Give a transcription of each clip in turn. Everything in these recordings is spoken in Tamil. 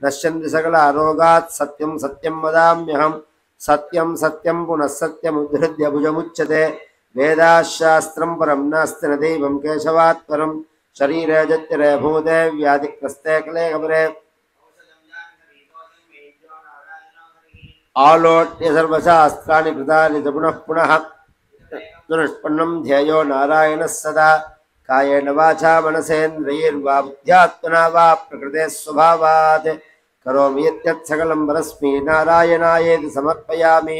नश्यन्ति सकल आरोगात् सत्यं सत्यं वदाम्यहम् सत्यं सत्यं पुनः सत्यमुद्धृत्य भुजमुच्यते वेदाशास्त्रं परं नास्ति न दैवं केशवात् परं शरीरे जत्यरे भूते व्याधिग्रस्ते कलेकपरे आलोट्य सर्वशास्त्राणि कृतानि च पुनः पुनः दुष्पन्नं ध्येयो नारायणः सदा कायेन वाचा मनसेन्द्रियैर्वा बुद्ध्यात्मना वा प्रकृतेः स्वभावात् करोमि यद्यत् सकलं परस्मै नारायणायेति समर्पयामि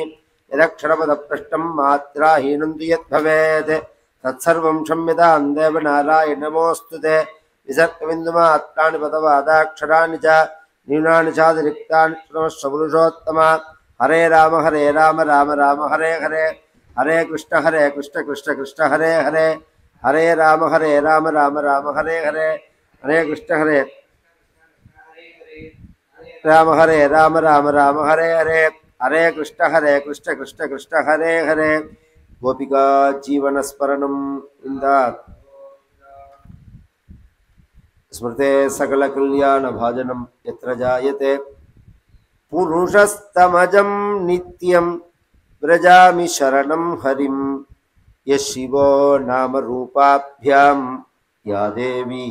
यदक्षरपदभ्रष्टं मात्राहीनं तु यद्भवेत् तत्सर्वं क्षम्यतां देव नारायण नमोऽस्तु ते विसर्गबिन्दुमात्राणि पदवादाक्षराणि च न्यूनानि चातिरिक्तानि श्रुतमश्च पुरुषोत्तम हरे राम राम राम हरे हरे हरे कृष्ण कृष्ण कृष्ण हरे हरे हरे राम राम राम हरे हरे हरे कृष्ण राम राम हरे हरे हरे कृष्ण कृष्ण हरे हरे गोपिका जीवन स्मरणं इन्दात् स्मृते सकल कल्याण भाजनं यत्र जायते पुरुषस्तमजं नित्यं व्रजामि शरणं हरिं यशिवो नाम रूपाभ्यां या देवी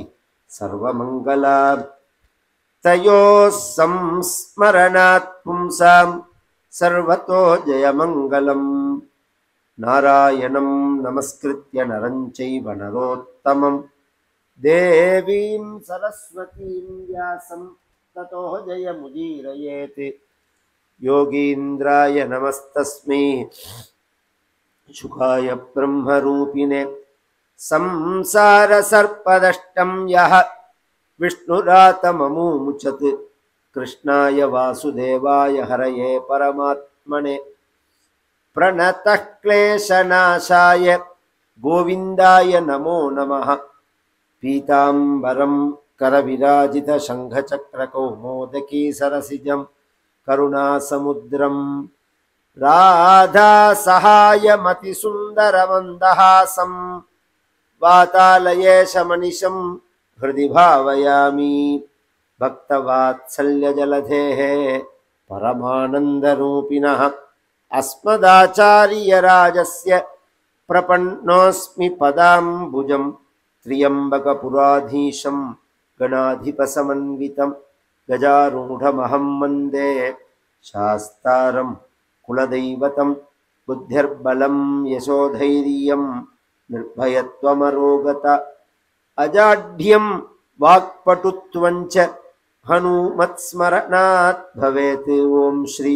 सर्वमंगला तयोः संस्मरणात् पुंसां सर्वतो जयमंगलम् नारायणं नमस्कृत्य नरं चैव नरोत्तमं देवीं सरस्वतीं व्यासं ततो जयमुदीरयेत् योगीन्द्राय नमस्तस्मै शुकाय ब्रह्मरूपिणे संसारसर्पदष्टं यः विष्णुरातममुमुचत् कृष्णाय वासुदेवाय हरये परमात्मने प्रणतः क्लेशनाशाय गोविन्दाय नमो नमः पीताम्बरं करविराजितशङ्खचक्रकौमोदकी सरसिजं करुणासमुद्रं राधासहायमतिसुन्दरमन्दहासं वातालयेशमनिशं हृदि भावयामि भक्तवात्सल्यजलधेः परमानन्दरूपिणः अस्मदाचार्यराजस्य प्रपन्नोऽस्मि पदाम्बुजं त्र्यम्बकपुराधीशं गणाधिपसमन्वितं गजारूढमहं वन्दे शास्तारं कुलदैवतं बुद्धिर्बलं यशोधैर्यं निर्भयत्वमरोगता अजाढ्यं वाक्पटुत्वं च हनुमत्स्मरणात् भवेत्। ओम श्री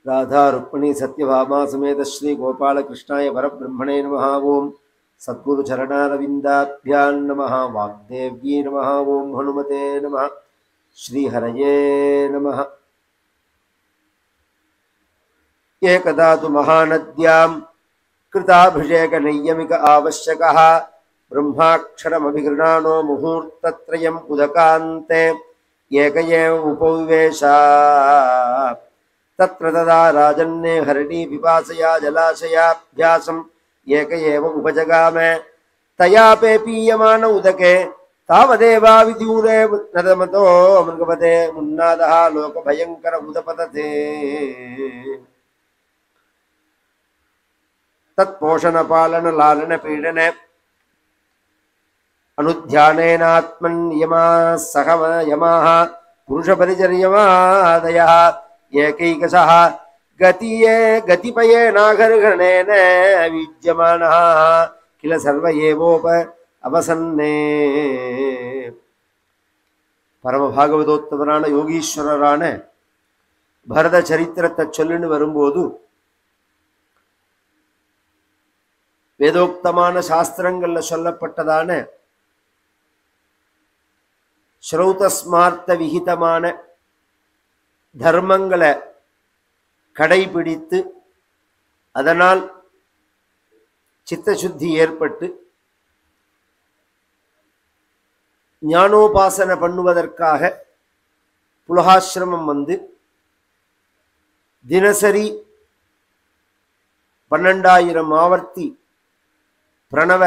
राधा रुक्मिणी सत्यभामा समेत श्री गोपाल कृष्णाय परब्रह्मणे नमः। ओम सद्गुरु चरणारविन्दाभ्यां नमः। वाग्देव्यै नमः। ओम हनुमते नमः। श्री हरये नमः। एकदा तु महानद्यां कृताभिषेकनैयमिक आवश्यकः ब्रह्माक्षरमभिगृणानो मुहूर्तत्रयम् उदकान्ते एक एव उपविवेश तत्र तदा राजन्ने हरिणी पिपासया जलाशयाभ्यासम् एक एव उपजगामे तयापे पीयमान उदके तावदेवाविदूरे नदमतो मृगपते मुन्नादः लोकभयङ्कर उदपतते तत्पोषणपालनलालनपीडने अनुध्यानेनात्मन्यमाः सहमयमाः पुरुषपरिचर्यमादयः एकैकशः गतिपयेनाघर्षणेन विद्यमानः किल सर्व एवोप அவசன்னே. பரம பாகவதோத்தமரான யோகீஸ்வரரான பரத சரித்திரத்தை சொல்லின்னு வரும்போது வேதோக்தமான சாஸ்திரங்கள்ல சொல்லப்பட்டதான ஸ்ரௌதஸ்மார்த்த விகிதமான தர்மங்களை கடைபிடித்து அதனால் சித்தசுத்தி ஏற்பட்டு ஞானோபாசனை பண்ணுவதற்காக புலகாசிரமம் வந்து தினசரி 12,000 ஆவர்த்தி பிரணவ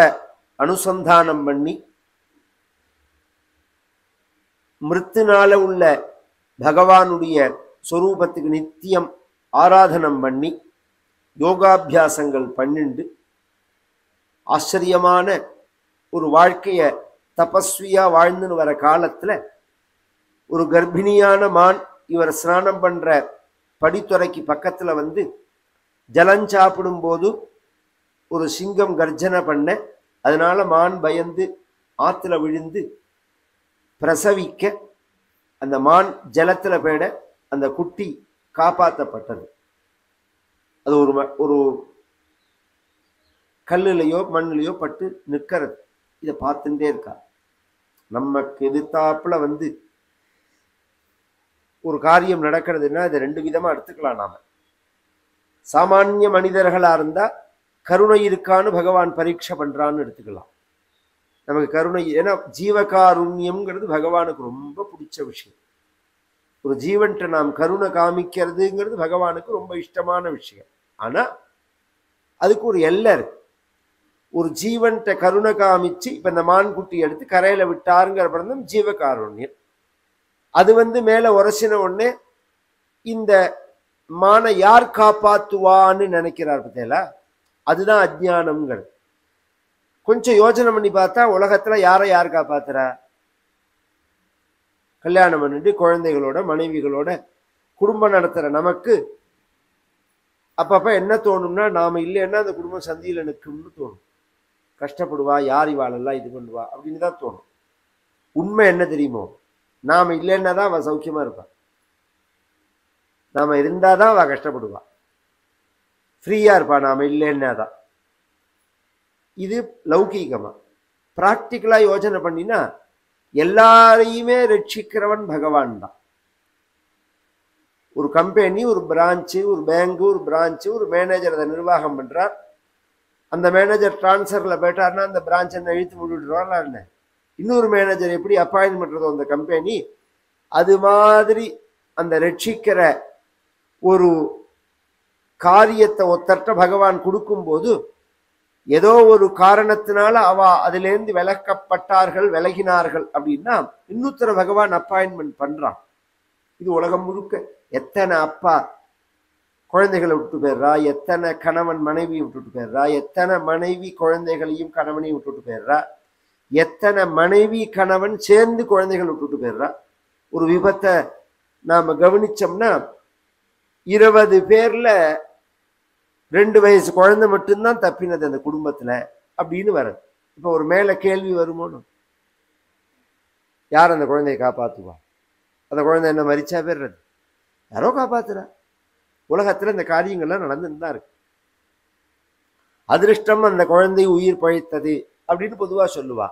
அனுசந்தானம் பண்ணி மிருத்துனால உள்ள பகவானுடைய சொரூபத்துக்கு நித்தியம் ஆராதனம் பண்ணி யோகாபியாசங்கள் பண்ணிண்டு ஆச்சரியமான ஒரு வாழ்க்கைய தபஸ்வியா வாழ்ந்துன்னு வர காலத்துல ஒரு கர்ப்பிணியான மான் இவர் ஸ்நானம் பண்ற படித்துறைக்கு பக்கத்துல வந்து ஜலஞ்சாப்பிடும் போது ஒரு சிங்கம் கர்ஜனை பண்ண, அதனால மான் பயந்து ஆத்துல விழுந்து பிரசவிக்க அந்த மான் ஜலத்துல போயிட அந்த குட்டி காப்பாற்றப்பட்டது. அது ஒரு கல்லுலையோ மண்ணிலையோ பட்டு நிற்கிறது. இதை பார்த்துட்டே இருக்கா. நமக்கு எதிர்த்தாப்புல வந்து ஒரு காரியம் நடக்கிறதுன்னா இதை ரெண்டு விதமா எடுத்துக்கலாம். நாம சாமானிய மனிதர்களா இருந்தா கருணை இருக்கான்னு பகவான் பரீட்சை பண்றான்னு எடுத்துக்கலாம். நமக்கு கருணை, ஏன்னா ஜீவகாருண்யம்ங்கிறது பகவானுக்கு ரொம்ப பிடிச்ச விஷயம். ஒரு ஜீவன்கிட்ட நாம் கருணை காமிக்கிறதுங்கிறது பகவானுக்கு ரொம்ப இஷ்டமான விஷயம். ஆனா அதுக்கு ஒரு எல்லை இருக்கு. ஒரு ஜீவன்கிட்ட கருணை காமிச்சு இப்ப இந்த மான்குட்டி எடுத்து கரையில விட்டாருங்கிற படம் ஜீவகாருண்யம். அது வந்து மேல உரசின உடனே இந்த மானை யார் காப்பாத்துவான்னு நினைக்கிறார் பத்தியில, அதுதான் அஜ்ஞானம்ங்கிறது. கொஞ்சம் யோசனை பண்ணி பார்த்தா உலகத்துல யார் காப்பாத்துறா? கல்யாணம் பண்ணிட்டு குழந்தைகளோட மனைவிகளோட குடும்பம் நடத்துற நமக்கு அப்பப்ப என்ன தோணும்னா, நாம இல்லைன்னா அந்த குடும்பம் சந்தியில நிற்கும்னு தோணும். கஷ்டப்படுவா, யார் இவாளெல்லாம் இது பண்ணுவா அப்படின்னு தான் தோணும். உண்மை என்ன தெரியுமோ, நாம இல்லைன்னா தான் அவ சௌக்கியமா இருப்பா. நாம இருந்தாதான் அவ கஷ்டப்படுவா, ஃப்ரீயா இருப்பா. நாம இல்லைன்னா தான். இது லௌகீகமா. பிராக்டிக்கலா யோசனை பண்ணினா எல்லாரையுமே ரட்சிக்கிறவன் பகவான் தான். ஒரு கம்பெனி, ஒரு பிரான்ச்சு, ஒரு பேங்கு, ஒரு பிரான்ச்சு, ஒரு மேனேஜர் அதை நிர்வாகம் பண்றார். அந்த மேனேஜர் டிரான்ஸ்ஃபர்ல போயிட்டாருன்னா அந்த பிரான்ச் என்ன இழுத்து முடிவிடுவாங்களா என்ன? இன்னொரு மேனேஜர் எப்படி அப்பாயின்ட் பண்றதோ அந்த கம்பெனி, அது மாதிரி அந்த ரட்சிக்கிற ஒரு காரியத்தை ஒத்தட்ட பகவான் கொடுக்கும்போது ஏதோ ஒரு காரணத்தினால அவ அதிலேருந்து விலக்கப்பட்டார்கள், விலகினார்கள் அப்படின்னா இன்னொருத்தர பகவான் அப்பாயின்மெண்ட் பண்றான். இது உலகம் முழுக்க எத்தனை அப்பா குழந்தைகளை விட்டு போயிடுறா, எத்தனை கணவன் மனைவியை விட்டுட்டு போயிடுறா, எத்தனை மனைவி குழந்தைகளையும் கணவனையும் விட்டுட்டு போயிடுறா, எத்தனை மனைவி கணவன் சேர்ந்து குழந்தைகள் விட்டுட்டு போயிடுறா. ஒரு விபத்தை நாம கவனிச்சோம்னா 20 பேர்ல 2 வயசு குழந்தை மட்டும்தான் தப்பினது அந்த குடும்பத்துல அப்படின்னு வருது. இப்ப ஒரு மேல கேள்வி வருமோன்னு, யார் அந்த குழந்தையை காப்பாத்துவா? அந்த குழந்தை என்ன மரிச்சா போயிடுறது? யாரோ காப்பாத்துறா. உலகத்துல இந்த காரியங்கள்லாம் நடந்துன்னு தான் இருக்கு. அதிருஷ்டம் அந்த குழந்தை உயிர் பழைத்தது அப்படின்னு பொதுவா சொல்லுவா.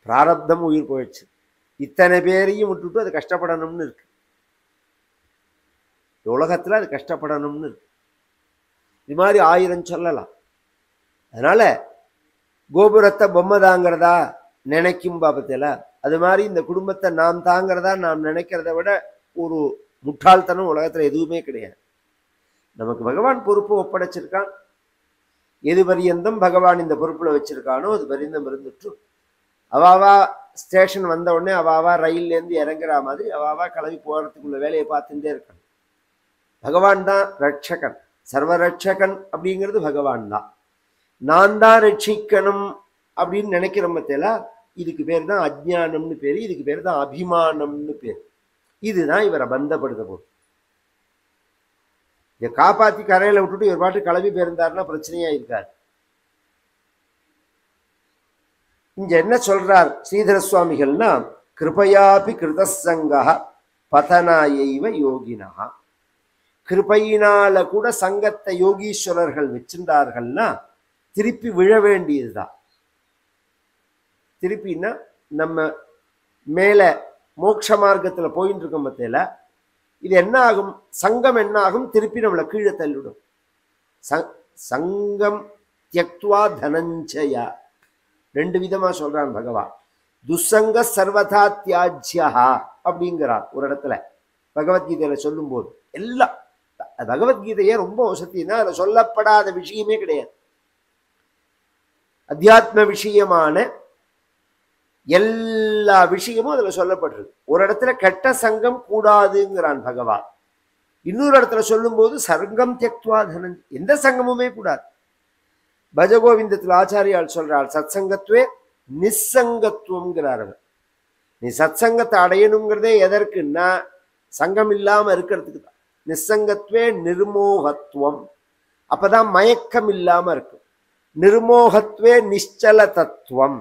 பிராரப்தம் உயிர் பழைச்சு. இத்தனை பேரையும் விட்டுட்டு அது கஷ்டப்படணும்னு இருக்கு. உலகத்துல அது கஷ்டப்படணும்னு இருக்கு. இது மாதிரி 1000 சொல்லலாம். அதனால கோபுரத்தை பொம்மை தாங்கிறதா நினைக்கும் பாபத்தில, அது மாதிரி இந்த குடும்பத்தை நாம் தாங்கிறதா நாம் நினைக்கிறத விட ஒரு முட்டாள்தனம் உலகத்துல எதுவுமே கிடையாது. நமக்கு பகவான் பொறுப்பு ஒப்படைச்சிருக்கான். எது பரியந்தம் பகவான் இந்த பொறுப்புல வச்சிருக்கானோ அது பரியந்தம் இருந்துட்டு, அவாவா ஸ்டேஷன் வந்த உடனே அவாவா ரயில்ல இருந்து இறங்குற மாதிரி அவாவா கிளம்பி போறதுக்குள்ள வேலையை பார்த்துட்டே இருக்கணும். பகவான் தான் ரட்சகன், சர்வரட்சகன் அப்படிங்கிறது பகவான் தான். நான் தான் ரட்சிக்கணும் அப்படின்னு நினைக்கிற மத்தியில இதுக்கு பேர் தான் அஜ்ஞானம்னு பேரு, இதுக்கு பேர் தான் அபிமானம்னு பேர். இதுதான் இவரை பந்தப்படுத்த போகுது. இதை காப்பாத்தி கரையில விட்டுட்டு இவர் பாட்டு கிளம்பி போயிருந்தாருன்னா பிரச்சனையா இருக்காது. இங்க என்ன சொல்றார் ஸ்ரீதர சுவாமிகள்னா, கிருபையாபி கிருதசங்கா பதனாயைவ யோகினா. கிருபையினால கூட சங்கத்தை யோகீஸ்வரர்கள் வச்சிருந்தார்கள்னா திருப்பி விழ வேண்டியதுதான். திருப்பின்னா நம்ம மேல மோட்ச மார்க்கத்துல போயிட்டு இருக்க மத்தியில இது என்ன ஆகும்? சங்கம் என்ன ஆகும்? திருப்பி நம்மளை கீழே தள்ளிவிடும். சங்கம் தியக்துவா தனஞ்சயா. 2 விதமா சொல்றான் பகவான். துசங்க சர்வதா தியாஜ்யா அப்படிங்கிறார் ஒரு இடத்துல பகவத்கீதையில சொல்லும் போது. எல்லாம் பகவத்கீதையே ரொம்ப வசதினா அதுல சொல்லப்படாத விஷயமே கிடையாது. அத்தியாத்ம விஷயமான எல்லா விஷயமும் அதுல சொல்லப்பட்டிருக்கு. ஒரு இடத்துல கெட்ட சங்கம் கூடாதுங்கிறான் பகவான். இன்னொரு இடத்துல சொல்லும் போது சர்க்கம் தியக்த்வா தனஞ்சய, எந்த சங்கமுமே கூடாது. பஜகோவிந்தத்தில் ஆச்சாரியால் சொல்றாள் சத் சங்கத்துவே நிசங்கத்துவம்ங்கிறார். நீ சத் சங்கத்தை அடையணுங்கிறதே எதற்குன்னா சங்கம் இல்லாம இருக்கிறதுக்கு தான். நிசங்கத்துவே நிர்மோகத்துவம், அப்பதான் மயக்கம் இல்லாம இருக்கும். நிர்மோகத்துவே நிச்சல தத்துவம்,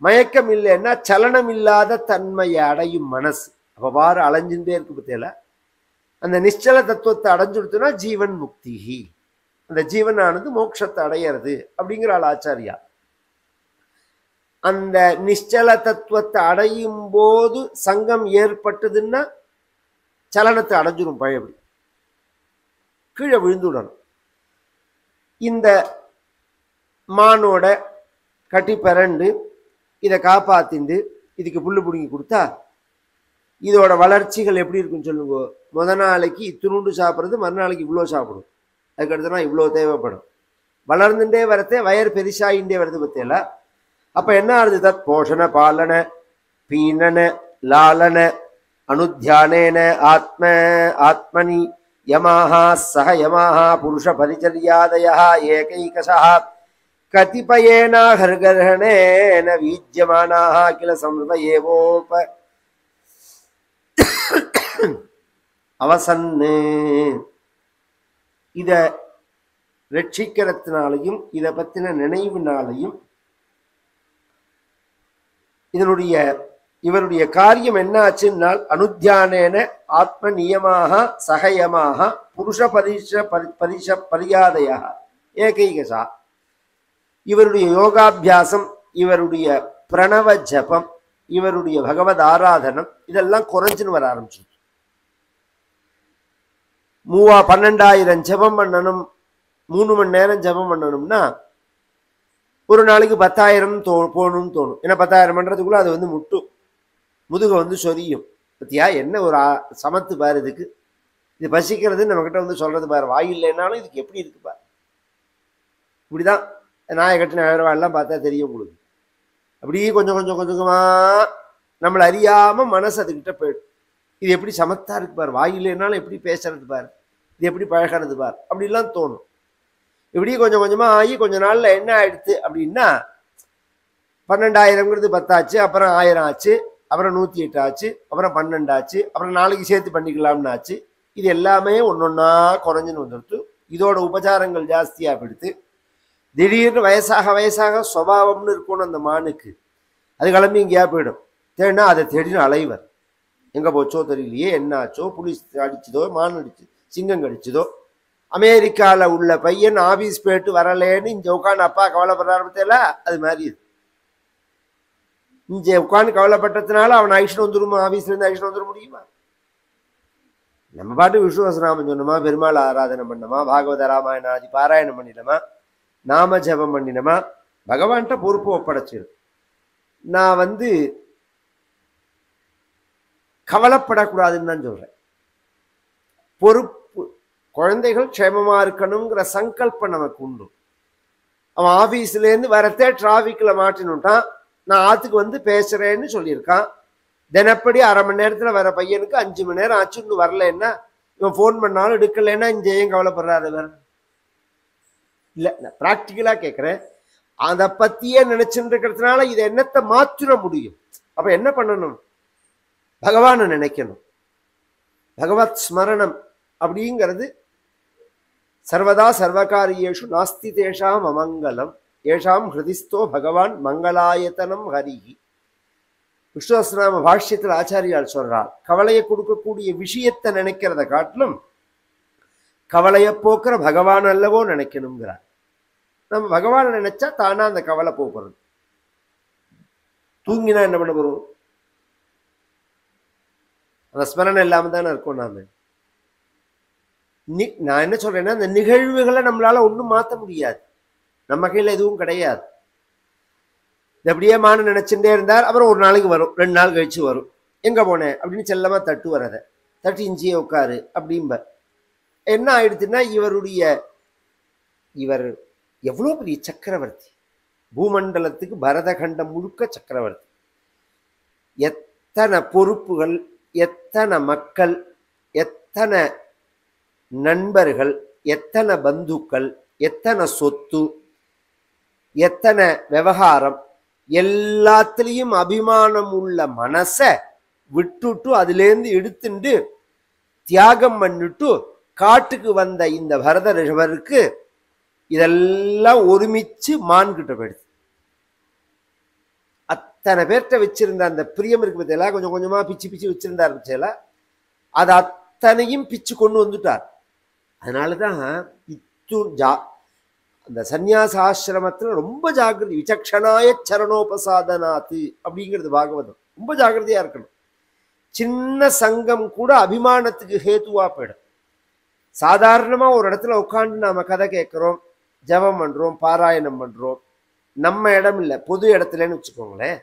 மயக்கம் இல்லைன்னா சலனம் இல்லாத தன்மையை அடையும் மனசு. அப்ப பாரு அலைஞ்சுட்டே இருக்கு பத்தியில. அந்த நிச்சல தத்துவத்தை அடைஞ்சுடுத்துனா ஜீவன் முக்தி, அந்த ஜீவனானது மோட்சத்தை அடையிறது அப்படிங்கிறாள் ஆச்சாரியா. அந்த நிச்சல தத்துவத்தை அடையும் போது சங்கம் ஏற்பட்டதுன்னா சலனத்தை அடைஞ்சிடும், பழையபடி கீழே விழுந்துடணும். இந்த மானோட கட்டி பிறண்டு இதை காப்பாத்திண்டு இதுக்கு புல்லு பிடுங்கி கொடுத்தா இதோட வளர்ச்சிகள் எப்படி இருக்குன்னு சொல்லுங்க. நாளைக்கு இத்தினூண்டு சாப்பிட்றது, மறுநாளைக்கு இவ்வளோ சாப்பிடும், அதுக்கடுத்துனா இவ்வளோ தேவைப்படும். வளர்ந்துட்டே வரத்தே வயர் பெரிசாயின்றே வருது பத்தியில. அப்ப என்ன ஆகுது? தத் போஷண பாலன பீனன லாலன அனுத்தியானேன ஆத்மனி யமாஹா சஹ யமாஹா புருஷ பரிச்சர்யாதயா ஏகைகசா கதிபயேன ஹர்கர்ஹணேன வீஜ்யமானாஹ கில சம்வயேவோப அவசன்னு. இத ரட்சிக்கிறதுனாலையும் இதை பத்தின நினைவுனாலையும் இவருடைய காரியம் என்ன ஆச்சுன்னால் அனுத்தியானேன ஆத்ம நியமாக சகயமாக புருஷ பரிஷ பரியாதையா ஏகைகசா. இவருடைய யோகாபியாசம், இவருடைய பிரணவ ஜபம், இவருடைய பகவத் ஆராதனம் இதெல்லாம் குறைஞ்சுன்னு வர ஆரம்பிச்சு. 12,000 ஜபம் பண்ணணும், 3 மணி நேரம் ஜபம் பண்ணணும்னா ஒரு நாளைக்கு 10,000 போகணும்னு தோணும். ஏன்னா 10,000 பண்றதுக்குள்ள அது முட்டும், முதுக சொரியும். பத்தியா என்ன ஒரு சமத்து பாரு இதுக்கு. இது பசிக்கிறது நம்ம கிட்ட சொல்றது பாரு, வாய் இல்லைன்னாலும் இதுக்கு எப்படி இருக்கு பாரு. இப்படிதான் நாயை கட்டின எல்லாம் பார்த்தா தெரியும் உங்களுக்கு. அப்படியே கொஞ்சம் கொஞ்சம் கொஞ்சமா நம்மளை அறியாம மனசு அதுக்கிட்ட போயிடும். இது எப்படி சமத்தா இருக்கு பாரு, வாய் இல்லைன்னாலும் எப்படி பேசுறது பாரு, இது எப்படி பழகிறது பாரு, அப்படிலாம் தோணும். இப்படி கொஞ்சம் கொஞ்சமா ஆகி கொஞ்ச நாள்ல என்ன ஆயிடுது அப்படின்னா 12,000ங்கிறது 10 ஆச்சு, அப்புறம் 1000 ஆச்சு, அப்புறம் 108 ஆச்சு, அப்புறம் 12 ஆச்சு, அப்புறம் நாளைக்கு சேர்த்து பண்ணிக்கலாம்னு ஆச்சு. இது எல்லாமே ஒன்னொன்னா குறைஞ்சுன்னு வந்துடுத்து. இதோட உபச்சாரங்கள் ஜாஸ்தியா போயிடுத்து. திடீர்னு வயசாக சுவாவம்னு இருக்கணும் அந்த மானுக்கு. அது கிளம்பி இங்கேயா போயிடும். தேடினா அதை தேடின்னு அலைவர். எங்க போச்சோ தெரியலையே, என்ன ஆச்சோ, புலி அடிச்சதோ, மான் அடிச்சு சிங்கம் கடிச்சதோ. அமெரிக்கால உள்ள பையன் ஆபீஸ் போயிட்டு வரலேன்னு இங்க உட்காந்து அப்பா கவலைப்படுறாருல, அது மாதிரி இங்க உட்காந்து கவலைப்பட்டதுனால அவன் ஐஷன் வந்துருமா, ஆபீஸ்ல இருந்து ஐஷன் வந்துட முடியுமா? நம்ம பாட்டு விஷ்ணுவசநாமம் சொன்னோமா, பெருமாள் ஆராதனை பண்ணோமா, பாகவத ராமாயணாதி பாராயணம் பண்ணினோமா, நாம ஜபம் பண்ணினோமா, பகவான்கிட்ட பொறுப்பு ஒப்படைச்சிரு. நான் கவலைப்படக்கூடாதுன்னு தான் சொல்றேன். பொறுப்பு, குழந்தைகள் க்ஷேமமா இருக்கணுங்கிற சங்கல்பம் நமக்கு உண்டு. அவன் ஆபீஸ்ல இருந்து வரத்தே டிராபிக்ல மாட்டினுட்டான், நான் ஆத்துக்கு பேசுறேன்னு சொல்லியிருக்கான். தினப்படி 1/2 மணி நேரத்துல வர பையனுக்கு 5 மணி நேரம் ஆச்சு இன்னும் வரலன்னா, இவன் போன் பண்ணாலும் எடுக்கலைன்னா இங்க ஏன் கவலைப்படுறாரு வேற இல்ல. நான் பிராக்டிக்கலா கேட்கிறேன். அதை பத்தியே நினைச்சுட்டு இருக்கிறதுனால இதை என்னத்தை மாற்றிட முடியும்? அப்ப என்ன பண்ணணும்? பகவானை நினைக்கணும். பகவத் ஸ்மரணம் அப்படிங்கிறது சர்வதா சர்வகாரியேஷு நாஸ்தி தேஷாம் அமங்கலம் ஏஷாம் ஹிருதிஸ்தோ பகவான் மங்களாயத்தனம் ஹரிஹி. விஷ்ணுவசநாம பாஷ்யத்தில் ஆச்சாரியால் சொல்றார், கவலையை கொடுக்கக்கூடிய விஷயத்தை நினைக்கிறத காட்டிலும் கவலையை போக்குற பகவான் அல்லவோ நினைக்கணுங்கிறார். நம்ம பகவானை நினைச்சா தானா அந்த கவலை போக்குறது. தூங்கினா என்ன பண்ண போறோம்? அந்த ஸ்மரணம் இல்லாம தானே இருக்கும். நான் என்ன சொல்றேன்னா, அந்த நிகழ்வுகளை நம்மளால ஒன்றும் மாற்ற முடியாது, நம்ம கையில் எதுவும் கிடையாது. அப்படியே மான நினைச்சுட்டே இருந்தார். அப்புறம் ஒரு நாளைக்கு வரும், 2 நாள் கழிச்சு வரும். எங்க போனேன் அப்படின்னு செல்லமா தட்டு வரத, தட்டு இஞ்சியே உட்காரு அப்படிம்ப. என்ன ஆயிடுச்சுன்னா, இவர் எவ்வளவு பெரிய சக்கரவர்த்தி, பூமண்டலத்துக்கு பரதகண்டம் முழுக்க சக்கரவர்த்தி. எத்தனை பொறுப்புகள், எத்தனை மக்கள், எத்தனை நண்பர்கள், எத்தனை பந்துக்கள், எத்தனை சொத்து, எத்தனை விவகாரம், எல்லாத்துலேயும் அபிமானம் உள்ள மனசை விட்டுட்டு அதுலேருந்து எடுத்துட்டு தியாகம் பண்ணிட்டு காட்டுக்கு வந்த இந்த பரத ரிஷபருக்கு இதெல்லாம் ஒருமிச்சு மான்கிட்ட போயிடுது. அத்தனை பேர்கிட்ட வச்சிருந்த அந்த பிரியம் இருக்கு பத்தியெல்லாம் கொஞ்சம் கொஞ்சமா பிச்சு பிச்சு வச்சிருந்தார் பட்சல அது அத்தனையும் பிச்சு கொண்டு வந்துட்டார். அதனாலதான் அந்த சந்நியாசாசிரமத்துல ரொம்ப ஜாகிரதை. விசக்ஷணாய சரணோபசாதனாத்து அப்படிங்கிறது பாகவதம். ரொம்ப ஜாகிரதையா இருக்கணும். சின்ன சங்கம் கூட அபிமானத்துக்கு ஹேத்துவா போயிடும். சாதாரணமா ஒரு இடத்துல உட்காந்து நாம கதை கேட்கிறோம், ஜபம் பண்றோம், பாராயணம் பண்றோம், நம்ம இடம் இல்லை பொது இடத்துலன்னு வச்சுக்கோங்களேன்.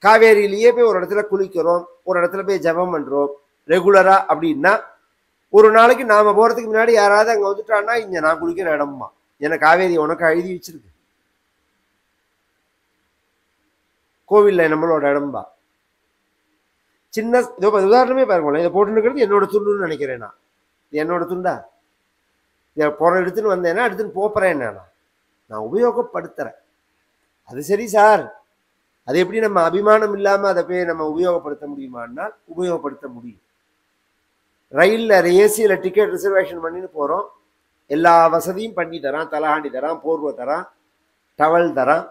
காவேரியிலேயே போய் ஒரு இடத்துல குளிக்கிறோம், ஒரு இடத்துல போய் ஜபம் பண்றோம் ரெகுலரா அப்படின்னா, ஒரு நாளைக்கு நாம போறதுக்கு முன்னாடி யாராவது அங்க வந்துட்டான்னா இங்க நான் குளிக்கிற இடம்மா, எனக்கு காவேரி உனக்கு எழுதி வச்சிருக்கு, கோவில்ல நம்மளோட இடம்பா. சின்ன உதாரணமே பாருங்களேன், இதை போட்டுருக்கிறது என்னோட துண்டுன்னு நினைக்கிறேன். நான் என்னோட துண்டா இதை போற எடுத்துன்னு வந்தேன்னா எடுத்துன்னு போறேன், என்னன்னா நான் உபயோகப்படுத்துறேன். அது சரி சார், அது எப்படி நம்ம அபிமானம் இல்லாம அதை போய் நம்ம உபயோகப்படுத்த முடியுமானால் உபயோகப்படுத்த முடியும். ரயில்ல ஏசியில டிக்கெட் ரிசர்வேஷன் பண்ணின்னு போறோம், எல்லா வசதியும் பண்ணி தரான், தலகாண்டி தரான், போர்வை தரான், டவல் தரான்,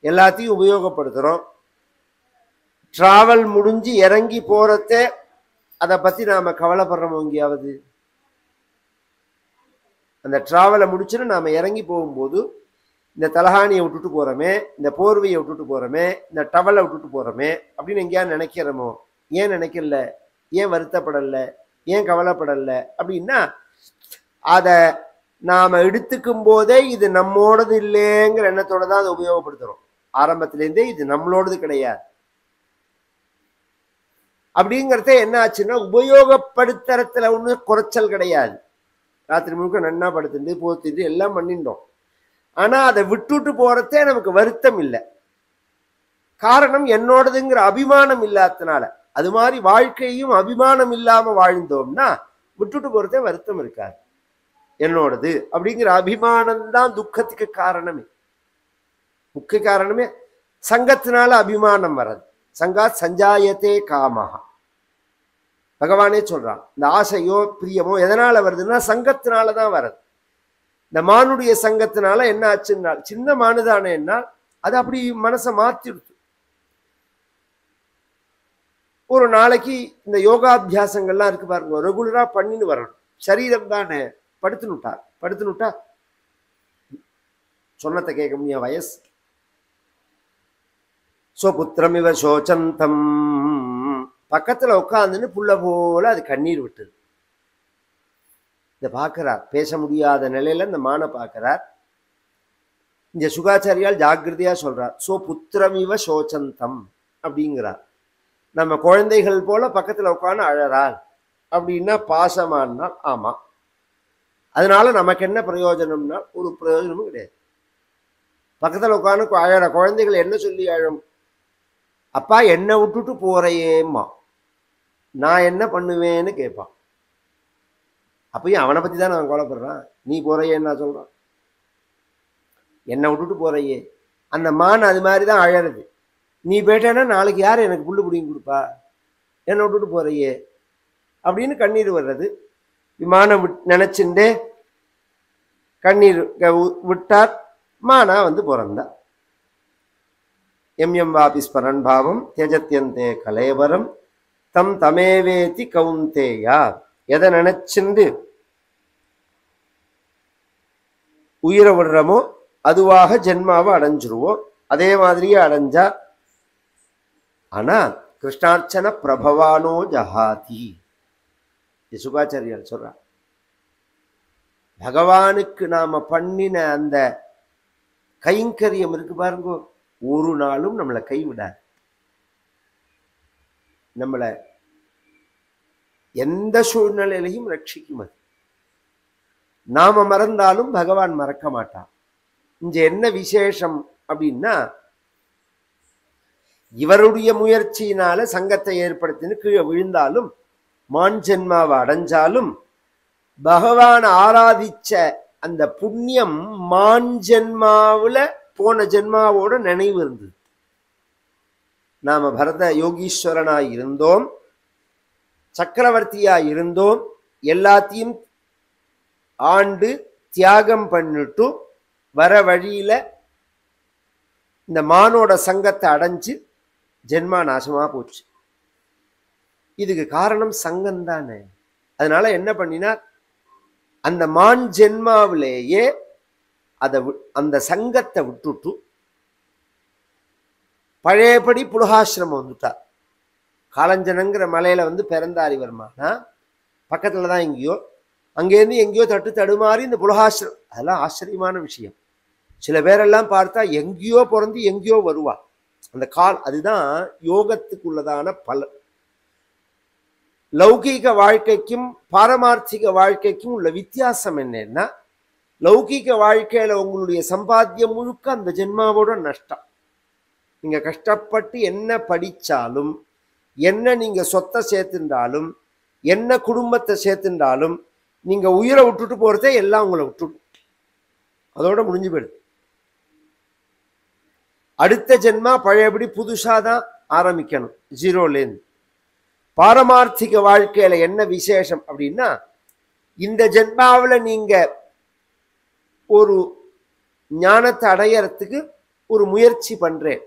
எல்லாத்தையும் உபயோகப்படுத்துறோம். டிராவல் முடிஞ்சு இறங்கி போறதே அதை பத்தி நாம கவலைப்படுறோம் எங்கேயாவது? அந்த டிராவலை முடிச்சுன்னு நாம இறங்கி போகும்போது இந்த தலகாணியை விட்டுட்டு போறோமே, இந்த போர்வையை விட்டுட்டு போறோமே, இந்த டவலை விட்டுட்டு போறோமே அப்படின்னு எங்கேயாவது நினைக்கிறோமோ? ஏன் நினைக்கல? ஏன் வருத்தப்படல? ஏன் கவலைப்படல? அப்படின்னா அதை நாம எடுத்துக்கும் போதே இது நம்மோடது இல்லைங்கிற எண்ணத்தோட தான் அதை உபயோகப்படுத்துறோம். ஆரம்பத்திலேருந்தே இது நம்மளோடது கிடையாது. அப்படிங்கிறத என்ன ஆச்சுன்னா, உபயோகப்படுத்துறதுல ஒன்றும் குறைச்சல் கிடையாது. ராத்திரி முழுக்க நன்னா படுத்துட்டு போத்துட்டு எல்லாம் பண்ணிட்டோம். ஆனா அதை விட்டுட்டு போறதே நமக்கு வருத்தம் இல்லை. காரணம் என்னோடதுங்கிற அபிமானம் இல்லாதனால. அது மாதிரி வாழ்க்கையும் அபிமானம் இல்லாம வாழ்ந்தோம்னா விட்டுட்டு போறதே வருத்தம் இருக்காது. என்னோடது அப்படிங்கிற அபிமானம் தான் துக்கத்துக்கு காரணமே. முக்கிய காரணமே சங்கத்தினால அபிமானம் வர்றது. சங்கா சஞ்சாயத்தே காமஹா. பகவானே சொல்றான், இந்த ஆசையோ பிரியமோ எதனால வருதுன்னா சங்கத்தினாலதான் வருது. இந்த மானுடைய சங்கத்தினால என்ன ஆச்சுன்னா, சின்ன மானுதானே என்ன அது அப்படி மனசை மாத்திடுச்சு. ஒரு நாளைக்கு இந்த யோகாபியாசங்கள்லாம் இருக்கு பாருங்க, ரெகுலரா பண்ணின்னு வரணும். சரீரம் தானே படுத்துனுட்டா சொன்னத்தை கேட்க முடியும் வயசு. புத்திரமிவ சோச்சந்தம், பக்கத்துல உட்காந்துன்னு புள்ள போல அது கண்ணீர் விட்டுது. இதை பார்க்கிறார், பேச முடியாத நிலையில இந்த மான பார்க்கிறார். இந்த சுகாச்சாரியால் ஜாகிரதையா சொல்றார், புத்திரமிவ சோச்சந்தம் அப்படிங்கிறார். நம்ம குழந்தைகள் போல பக்கத்துல உட்காந்து அழறாள் அப்படின்னா பாசமானால் ஆமா. அதனால நமக்கு என்ன பிரயோஜனம்னா ஒரு பிரயோஜனமும் கிடையாது. பக்கத்துல உட்காந்து அழற குழந்தைகள் என்ன சொல்லி அழும்? அப்பா என்னை விட்டுட்டு போறையேம்மா, நான் என்ன பண்ணுவேன்னு கேட்பான். அப்பயும் அவனை பத்தி தான் நான் கவலைப்படுறான். நீ போறையேன்னு நான் சொல்றான், என்னை விட்டுட்டு போறையே. அந்த மான் அது மாதிரிதான் அழறது. நீ போயிட்டேன்னா நாளைக்கு யார் எனக்கு புல்லு பிடிங்கி கொடுப்பா, என்னை விட்டுட்டு போறையே அப்படின்னு கண்ணீர் வர்றது. விமானம் நினைச்சுட்டே கண்ணீர் விட்டார். மானா வந்து பிறந்தா. எம் வாபி ஸ்மரன் பாவம் தியஜத்யந்தே கலேவரம் தம் தமேவேதி கவுந்தேயா. எதை நினைச்சுண்டு உயிரை விடுறமோ அதுவாக ஜென்மாவை அடைஞ்சிருவோம். அதே மாதிரியே அடைஞ்சா. ஆனா கிருஷ்ணார்ச்சன பிரபவானோ ஜஹாதி. சுகாச்சாரியார் சொல்றார், பகவானுக்கு நாம பண்ணின அந்த கைங்கரியம் இருக்கு பாருங்க, ஒரு நாளும் நம்மளை கைவிடாது. நம்மளை எந்த சூழ்நிலையிலையும் ரட்சிக்கும். அது நாம மறந்தாலும் பகவான் மறக்க மாட்டான். இங்க என்ன விசேஷம் அப்படின்னா இவருடைய முயற்சியினால சங்கத்தை ஏற்படுத்தின்னு கீழே விழுந்தாலும் மான் ஜென்மாவை அடைஞ்சாலும் பகவான் ஆராதிச்ச அந்த புண்ணியம் மான் ஜென்மாவுல போன ஜென்மாவோட நினைவு இருந்தது. நாம பரத யோகீஸ்வரனாய் இருந்தோம், சக்கரவர்த்தியாய் இருந்தோம், எல்லாத்தையும் ஆண்டு தியாகம் பண்ணிட்டு வர வழியில இந்த மானோட சங்கத்தை அடைஞ்சு ஜென்மா நாசமா போச்சு. இதுக்கு காரணம் சங்கம் தானே. அதனால என்ன பண்ணினா அந்த மான் ஜென்மாவிலேயே அந்த சங்கத்தை விட்டுட்டு பழையபடி புலகாசிரமம் வந்துட்டார். காலஞ்சனங்கிற மலையில பிறந்தார் இவர்மானா, பக்கத்துல தான் எங்கேயோ, அங்கேருந்து எங்கேயோ தடுமாறி இந்த புலகாசிரம். அதெல்லாம் ஆச்சரியமான விஷயம். சில பேரெல்லாம் பார்த்தா எங்கேயோ பிறந்து எங்கேயோ வருவா. அந்த அதுதான் யோகத்துக்குள்ளதான பலன். லௌகீக வாழ்க்கைக்கும் பாரமார்த்திக வாழ்க்கைக்கும் உள்ள வித்தியாசம் என்னன்னா, லௌகீக வாழ்க்கையில உங்களுடைய சம்பாத்தியம் முழுக்க அந்த ஜென்மாவோட நஷ்டம். நீங்க கஷ்டப்பட்டு என்ன படிச்சாலும், என்ன நீங்க சொத்தை சேர்த்துண்டாலும், என்ன குடும்பத்தை சேர்த்துண்டாலும், நீங்க உயிரை விட்டுட்டு போறதே எல்லாம் உங்களை விட்டுட்டு அதோட முடிஞ்சு போயிடுது. அடுத்த ஜென்மா பழையபடி புதுசாதான் ஆரம்பிக்கணும், ஜீரோலேருந்து. பாரமார்த்திக வாழ்க்கையில என்ன விசேஷம் அப்படின்னா, இந்த ஜென்மாவில் நீங்க ஒரு ஞானத்தை அடையறதுக்கு ஒரு முயற்சி பண்றேன்,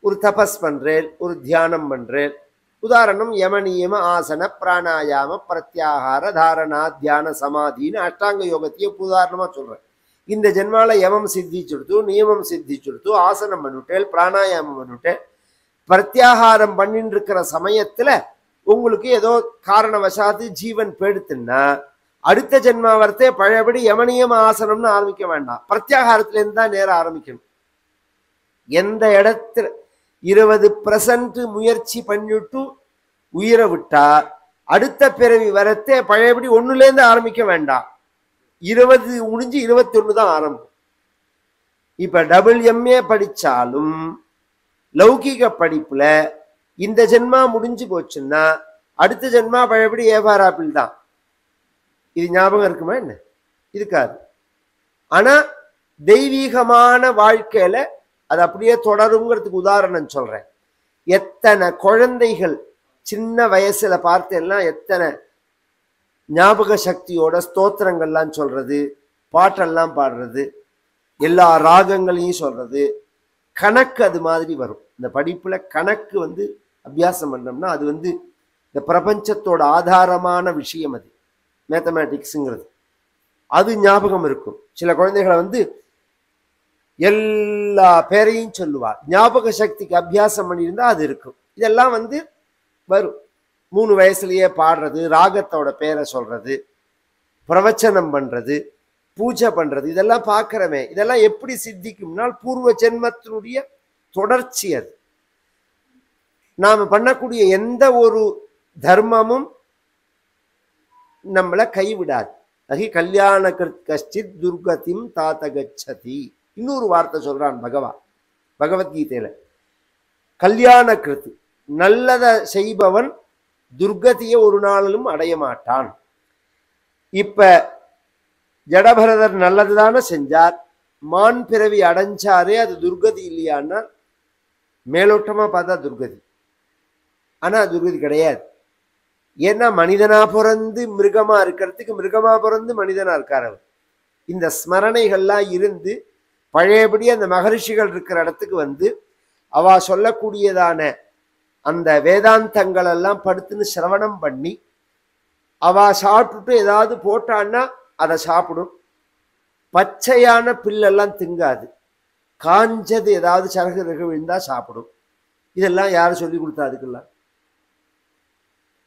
ஒரு தபஸ் பண்றேன், ஒரு தியானம் பண்றேன். உதாரணம் யம நியம ஆசன பிராணாயாம பிரத்யாகார தாரணா தியான சமாதின்னு அஷ்டாங்க யோகத்தையே உதாரணமா சொல்றேன். இந்த ஜென்மால யமம் சித்திச்சுடுத்து, நியமம் சித்திச்சுடுத்து, ஆசனம் பண்ணிவிட்டேன், பிராணாயாமம் பண்ணிவிட்டேன், பிரத்யாகாரம் பண்ணிட்டு இருக்கிற சமயத்துல உங்களுக்கு ஏதோ காரணவசாத்து ஜீவன் போயிடுத்துன்னா அடுத்த ஜென்மா வரத்தே பழையபடி யமனியம ஆசனம்னு ஆரம்பிக்க வேண்டாம், பிரத்யாகாரத்துல இருந்து தான் நேரம் ஆரம்பிக்கணும். எந்த இடத்துல 20% முயற்சி பண்ணிட்டு உயிரை விட்டா அடுத்த பிறவி வரத்தே பழையபடி 1லேருந்து ஆரம்பிக்க வேண்டாம், 20 முடிஞ்சு 21 தான் ஆரம்பம். இப்ப WMA படிச்சாலும் லௌகிக படிப்புல இந்த ஜென்மா முடிஞ்சு போச்சுன்னா அடுத்த ஜென்மா பழையபடி ஏவார் ஆப்பிள் தான். இது ஞாபகம் இருக்குமா என்ன? இருக்காது. ஆனா தெய்வீகமான வாழ்க்கையில அது அப்படியே தொடருங்கிறதுக்கு உதாரணம் சொல்றேன். எத்தனை குழந்தைகள் சின்ன வயசுல பார்த்தேன்னா எத்தனை ஞாபக சக்தியோட ஸ்தோத்திரங்கள்லாம் சொல்றது, பாட்டெல்லாம் பாடுறது, எல்லா ராகங்களையும் சொல்றது. கணக்கு அது மாதிரி வரும். இந்த படிப்புல கணக்கு அபியாசம் பண்ணோம்னா அது இந்த பிரபஞ்சத்தோட ஆதாரமான விஷயம். அது மேத்தமேட்டிக்ஸுங்கிறது அது ஞாபகம் இருக்கும். சில குழந்தைகளை எல்லா பேரையும் சொல்லுவார். ஞாபக சக்திக்கு அபியாசம் பண்ணியிருந்தா அது இருக்கும். இதெல்லாம் வரும். 3 வயசுலயே பாடுறது, ராகத்தோட பேரை சொல்றது, பிரவச்சனம் பண்றது, பூஜை பண்றது, இதெல்லாம் பார்க்கிறமே. இதெல்லாம் எப்படி சித்திக்கும்னால் பூர்வ ஜென்மத்தினுடைய தொடர்ச்சி. அது நாம பண்ணக்கூடிய எந்த ஒரு தர்மமும் நம்மளை கைவிடாது. அகி கல்யாண கஷ்டித் துர்கதிம் தாத்தகச்சதி. இன்னொரு வார்த்தை சொல்றான் பகவத்கீதையில, கல்யாண கிருத்து, நல்லதை செய்பவன் துர்கதியை ஒரு நாளிலும் அடைய மாட்டான். இப்ப ஜடபரதர் நல்லதுதானே செஞ்சார், மான் பிறவி அடைஞ்சாரே, அது துர்கதி இல்லையான்னா மேலோட்டமா பார்த்தா துர்கதி. ஆனா துர்கதி கிடையாது. ஏன்னா மனிதனா பிறந்து மிருகமா இருக்கிறதுக்கு மிருகமா பிறந்து மனிதனா இருக்கார் அவர். இந்த ஸ்மரணைகள்லாம் இருந்து பழையபடி அந்த மகரிஷிகள் இருக்கிற இடத்துக்கு அவ சொல்லக்கூடியதான அந்த வேதாந்தங்கள் எல்லாம் படுத்துன்னு சிரவணம் பண்ணி அவ சாப்பிட்டுட்டு ஏதாவது போட்டான்னா அதை சாப்பிடும். பச்சையான பில்லெல்லாம் திங்காது, காஞ்சது ஏதாவது சரகு ரகு விழுந்தா சாப்பிடும். இதெல்லாம் யாரும் சொல்லி கொடுத்தா? அதுக்கெல்லாம்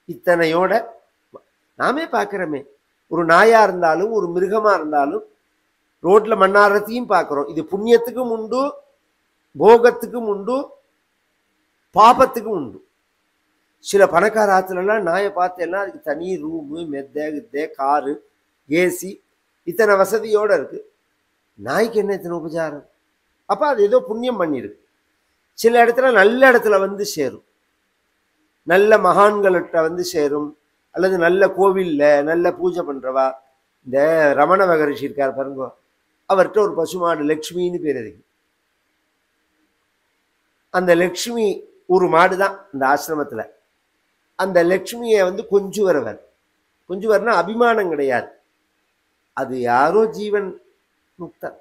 இத்தனையோட நாமே பார்க்கிறோமே. ஒரு நாயா இருந்தாலும் ஒரு மிருகமா இருந்தாலும் ரோட்ல மண்ணாரத்தையும் பார்க்கிறோம். இது புண்ணியத்துக்கும் உண்டு, போகத்துக்கும் உண்டு, பாபத்துக்கும் உண்டு. சில பணக்கார ஆற்றுலாம் நாயை பார்த்தேன்னா அதுக்கு தனி ரூமு, மெத்தை கித்தே, காரு, ஏசி, இத்தனை வசதியோட இருக்கு. நாய்க்கு என்ன இத்தனை உபச்சாரம்? அப்ப அது ஏதோ புண்ணியம் பண்ணிருக்கு. சில இடத்துல நல்ல இடத்துல வந்து சேரும், நல்ல மகான்கள்கிட்ட வந்து சேரும், அல்லது நல்ல கோவில்ல நல்ல பூஜை பண்றவா. இந்த ரமண மகரிஷி இருக்கார் பாருங்க, அவர்கிட்ட ஒரு பசுமாடு லக்ஷ்மின்னு பேர் இருக்கு. அந்த லக்ஷ்மி ஒரு மாடு தான் இந்த ஆசிரமத்துல. அந்த லக்ஷ்மியை வந்து கொஞ்சுவரவர். கொஞ்சுவர்னா அபிமானம் கிடையாது, அது யாரோ ஜீவன் முக்தர்.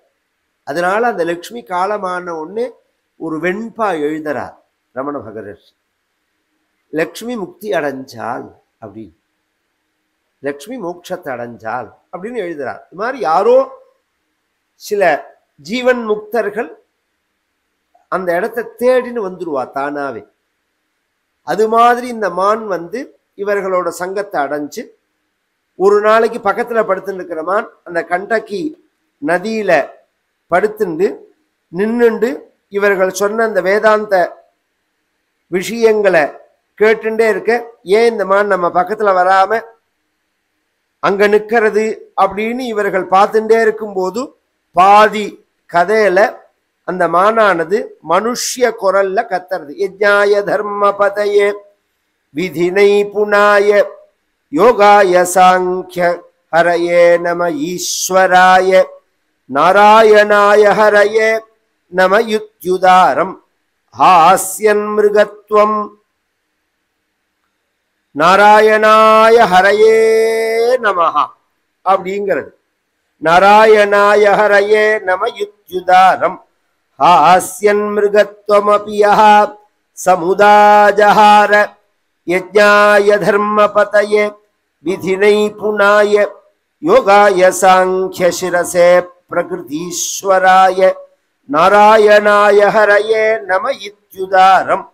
அதனால அந்த லக்ஷ்மி காலமான ஒண்ணு ஒரு வெண்பா எழுதுறார் ரமண மகரிஷி, லக்ஷ்மி முக்தி அடைஞ்சால் அப்படின்னு, லக்ஷ்மி மோட்சத்தை அடைஞ்சால் அப்படின்னு எழுதுறார். இது மாதிரி யாரோ சில ஜீவன் முக்தர்கள் அந்த இடத்தை தேடின்னு வந்துருவா தானாவே. அது மாதிரி இந்த மான் வந்து இவர்களோட சங்கத்தை அடைஞ்சு ஒரு நாளைக்கு பக்கத்துல படுத்துட்டு இருக்கிற மான் அந்த கண்டக்கி நதியில படுத்துண்டு நின்னுண்டு இவர்கள் சொன்ன அந்த வேதாந்த விஷயங்களை கேட்டுட்டே இருக்க, ஏன் இந்த மான் நம்ம பக்கத்துல வராம அங்க நிக்கிறது அப்படின்னு இவர்கள் பார்த்துட்டே இருக்கும்போது பாதி கதையில அந்த மானானது மனுஷ்ய குரல்ல கத்துறது. யஜ்ஞாய தர்ம பதயே விதினை புனாய யோகாய சாங்கிய ஹரயே நம ஈஸ்வராய நாராயணாய ஹரயே நம யுத்யுதாரம் ஹாஸ்யன் மிருகத்வம் நாராயணாய ஹரயே நமஹா அப்படிங்கிறது. நாராயணாய ஹரயே நம யுத்யுதாரம் ஹாஸ்யன் மிருகத்வமபியஹ சமுதாஜஹார யஜ்ஞாய தர்மபதயே விதினை புனாய யோகாய சாங்கிய சிரசே பிரகிருதீஸ்வராய நாராயணாய ஹரயே நம யுத்யுதாரம்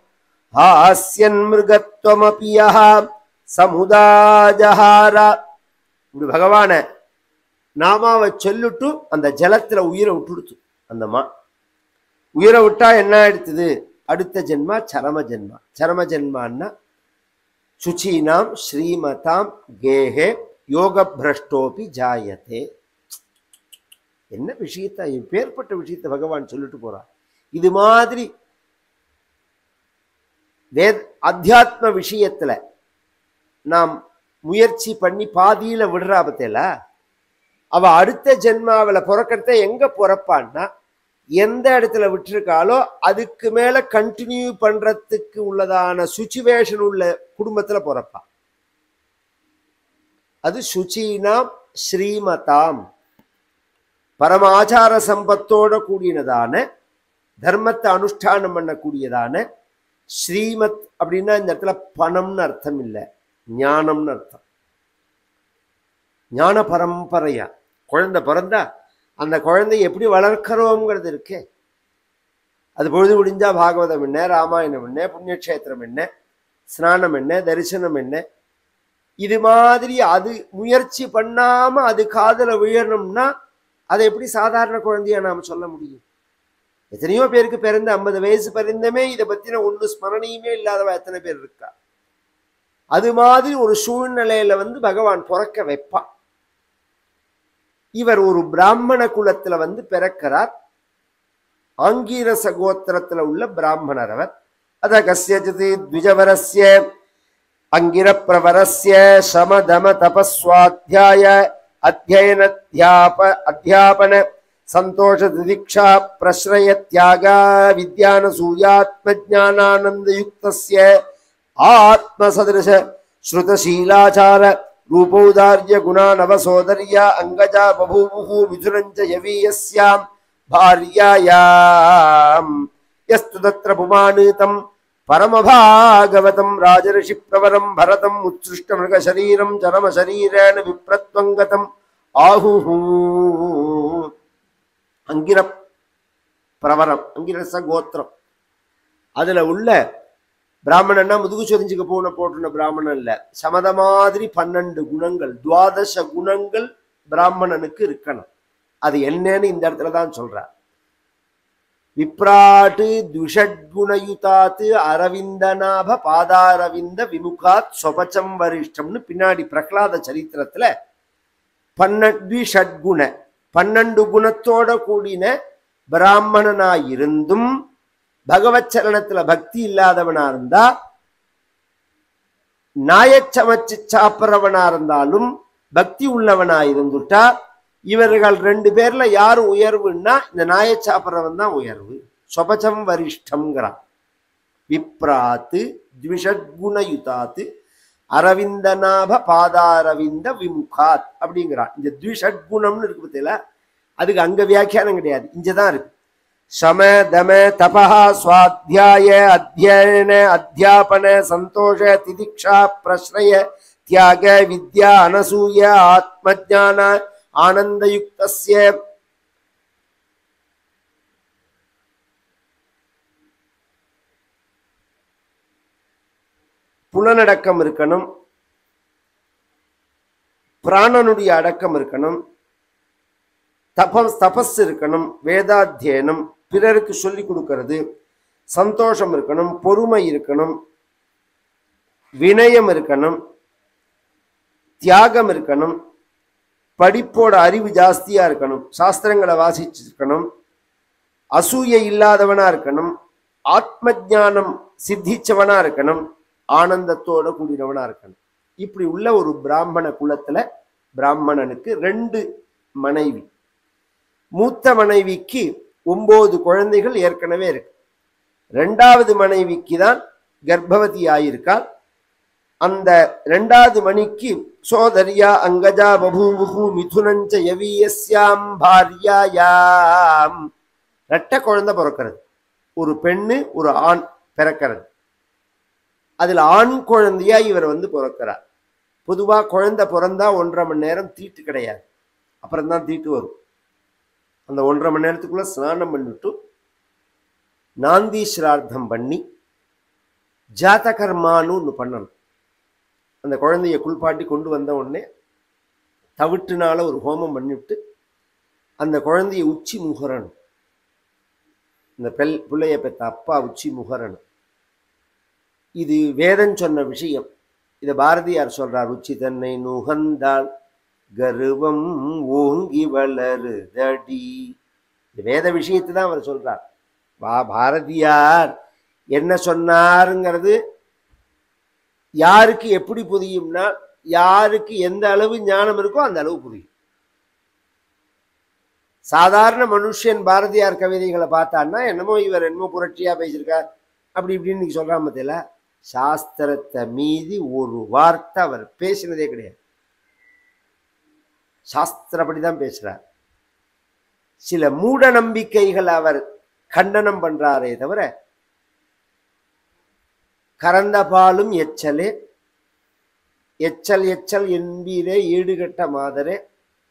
ஹாஸ்யன் மிருகத்வமபியஹ சமுதாஜஹார. இப்படி பகவான நாமாவை சொல்லிட்டு அந்த ஜலத்துல உயிரை விட்டுடுத்து. அந்த மா உயிரை விட்டா என்ன ஆயிடுத்துது? அடுத்த ஜென்மா சரம ஜென்மா. சரம ஜென்மான்னா சுச்சீனாம் ஸ்ரீமதாம் கேஹே யோக பிரஷ்டோபி ஜாயத்தே. என்ன விஷயத்தை, பேர்பட்ட விஷயத்தை பகவான் சொல்லிட்டு போறார். இது மாதிரி அத்தியாத்ம விஷயத்துல நாம் முயற்சி பண்ணி பாதியில விடுறா பத்தில, அவ அடுத்த ஜென்மாவில பிறக்கிறத எங்க பிறப்பான்னா எந்த இடத்துல விட்டுருக்காலோ அதுக்கு மேல கண்டினியூ பண்றதுக்கு உள்ளதான சுச்சுவேஷன் உள்ள குடும்பத்துல பிறப்பா. அது சுச்சீனாம் ஸ்ரீமதாம், பரமாச்சார சம்பத்தோட கூடியதான தர்மத்தை அனுஷ்டானம் பண்ணக்கூடியதான ஸ்ரீமத். அப்படின்னா இந்த இடத்துல பணம்னு அர்த்தம் இல்லை, ஞானம்னு அர்த்தம். ஞான பரம்பரையா குழந்தை பிறந்தா அந்த குழந்தைய எப்படி வளர்க்கிறோங்கிறது இருக்கே. அது பொழுது முடிஞ்சா பாகவதம் என்ன, ராமாயணம் என்ன, புண்ணியக்ஷேத்திரம் என்ன, ஸ்நானம் என்ன, தரிசனம் என்ன, இது மாதிரி அது முயற்சி பண்ணாம அது காதல விழணும்னா அதை எப்படி சாதாரண குழந்தையா நாம சொல்ல முடியும்? எத்தனையோ பேருக்கு பிறந்த 50 வயசு பிறந்தமே இதை பத்தின ஒண்ணு ஸ்மரணியுமே இல்லாதவ எத்தனை பேர் இருக்கா? அது மாதிரி ஒரு சூழ்நிலையில வந்து பகவான் பிறக்க வைப்பான். இவர் ஒரு பிராமண குலத்துல வந்து பிறக்கிறார். ஆங்கீரச கோத்திரத்துல உள்ள பிராமணர் அவர். அத கஸ்யஜித் த்விஜவரஸ்ய அங்கிர பிரவரஸ்ய சமதம தபஸ்வாத்யாய அத்தியாபன சந்தோஷ திதிக்ஷா பிரஸ்ரய தியாகா வித்யான சூயாத்மஜானானந்த யுக்தஸ்ய ஆத்மசதிருஷ ஸ்ருதசீலாச்சார ரூபௌதார்ய குணாநவசோதர்ய அங்கஜா பபூவுஹு மிதுரஞ்ச யவீயஸ்யாம் பார்யாயாம் யஸ்து தத்ர புமானிதம் பரமபாகவதம் ராஜரிஷி பிரவரம் பரதம் உத்ஸ்ருஷ்ட மிருக சரீரம் சரம சரீரேண விப்ரத்வங்கதம் ஆஹுஹு. அங்கிர பிரவரம், அங்கிரச கோத்திரம். அதுல உள்ள பிராமணன்னா முதுகு சொரிஞ்சுக்க போட்டுன பிராமணன் இல்ல. சமத மாதிரி 12 குணங்கள், 12 குணங்கள் பிராமணனுக்கு இருக்கணும். அது என்னன்னு இந்த இடத்துல தான் சொல்றார். விப்ராட்டு துஷட்குணயுதாத்து அரவிந்தநாப பாதாரவிந்த விமுகாத் சொபச்சம் வரிஷ்டம்னு பின்னாடி பிரகலாத சரித்திரத்துல 12 குணத்தோட கூடின பிராமணனாய் இருந்தும் பகவத் சரணத்துல பக்தி இல்லாதவனா இருந்தா, நாயச்சமைச்சு சாப்பிட்றவனா இருந்தாலும் பக்தி உள்ளவனா இருந்துட்டா, இவர்கள் 2 பேர்ல யாரு உயர்வுன்னா இந்த நாய சாப்பிட்றவன் தான் உயர்வு. சொபச்சம் வரிஷ்டம்ங்கிறான். விப்ராத்து த்விஷட்குணயுதாத்து அரவிந்தநாப பாதாரவிந்த விமுகாத் அப்படிங்கிறான். இந்த த்விஷட்குணம்னு இருக்கு பத்தியில, அதுக்கு அங்க வியாக்கியானம் கிடையாது, இங்கதான் இருக்கு. சம தம தபஹ ஸ்வாத்யாய அத்யயன அத்யாபன சந்தோஷ திதிக்ஷா பிரஸ்ரய தியாக வித்யா அனசூய ஆத்மஜான ஆனந்தயுக்தஸ்ய புலனடக்கம் இருக்கணும், பிராணனுடைய அடக்கம் இருக்கணும், தபஸ் இருக்கணும், வேதாத்தியனம், பிறருக்கு சொல்லிக் கொடுக்கிறது, சந்தோஷம் இருக்கணும், பொறுமை இருக்கணும், வினயம் இருக்கணும், தியாகம் இருக்கணும், படிப்போட அறிவு ஜாஸ்தியா இருக்கணும், சாஸ்திரங்களை வாசிச்சிருக்கணும், அசூயை இல்லாதவனா இருக்கணும், ஆத்ம ஞானம் சித்திச்சவனா இருக்கணும், ஆனந்தத்தோட கூடினவனா இருக்கணும். இப்படி உள்ள ஒரு பிராமண குலத்துல பிராமணனுக்கு 2 மனைவி. மூத்த மனைவிக்கு 9 குழந்தைகள் ஏற்கனவே இருக்கு. 2வது மனைவிக்கு தான் கர்ப்பவதி ஆயிருக்காள். அந்த 2வது மணிக்கு சோதரியா அங்கஜா பபூபு மிதுனஞ்ச யவீயஸ்யாம் பாரியாயாம் 2 குழந்தை பிறக்கிறது. ஒரு பெண்ணு ஒரு ஆண் பிறக்கிறது. அதுல ஆண் குழந்தையா இவர் பிறக்கிறார். பொதுவா குழந்தை பிறந்தா 1.5 மணி நேரம் தீட்டு கிடையாது, அப்புறம்தான் தீட்டு வரும். அந்த 1.5 மணி நேரத்துக்குள்ள ஸ்நானம் பண்ணிட்டு நாந்தி ஸ்ரார்த்தம் பண்ணி ஜாதகர்மானு ஒன்று பண்ணணும். அந்த குழந்தைய குளிப்பாட்டி கொண்டு வந்த உடனே தவிட்டுனால ஒரு ஹோமம் பண்ணிவிட்டு அந்த குழந்தைய உச்சி முகரணும். இந்த பிள்ளைய பெற்ற அப்பா உச்சி முகரணும். இது வேதம் சொன்ன விஷயம். இதை பாரதியார் சொல்றார். உச்சி தன்னை நுகர்ந்தால் கர்வம் ஓங்கி வளருதடி. வேத விஷயத்தை தான் அவர் சொல்றார். பாரதியார் என்ன சொன்னாருங்கிறது யாருக்கு எப்படி புரியும்னா, யாருக்கு எந்த அளவு ஞானம் இருக்கோ அந்த அளவு புரியும். சாதாரண மனுஷன் பாரதியார் கவிதைகளை பார்த்தான்னா என்னமோ இவர் என்னமோ புரட்சியா பேசியிருக்கார் அப்படி இப்படின்னு சொல்றாம தெரியல. சாஸ்திரத்தை மீதி ஒரு வார்த்தை அவர் பேசினதே கிடையாது. சாஸ்திரப்படிதான் பேசுறார். சில மூட நம்பிக்கைகள் அவர் கண்டனம் பண்றாரே தவிர, கறந்த பாலும் எச்சலே எச்சல் எச்சல் என்பீரே ஈடுகட்ட மாதரே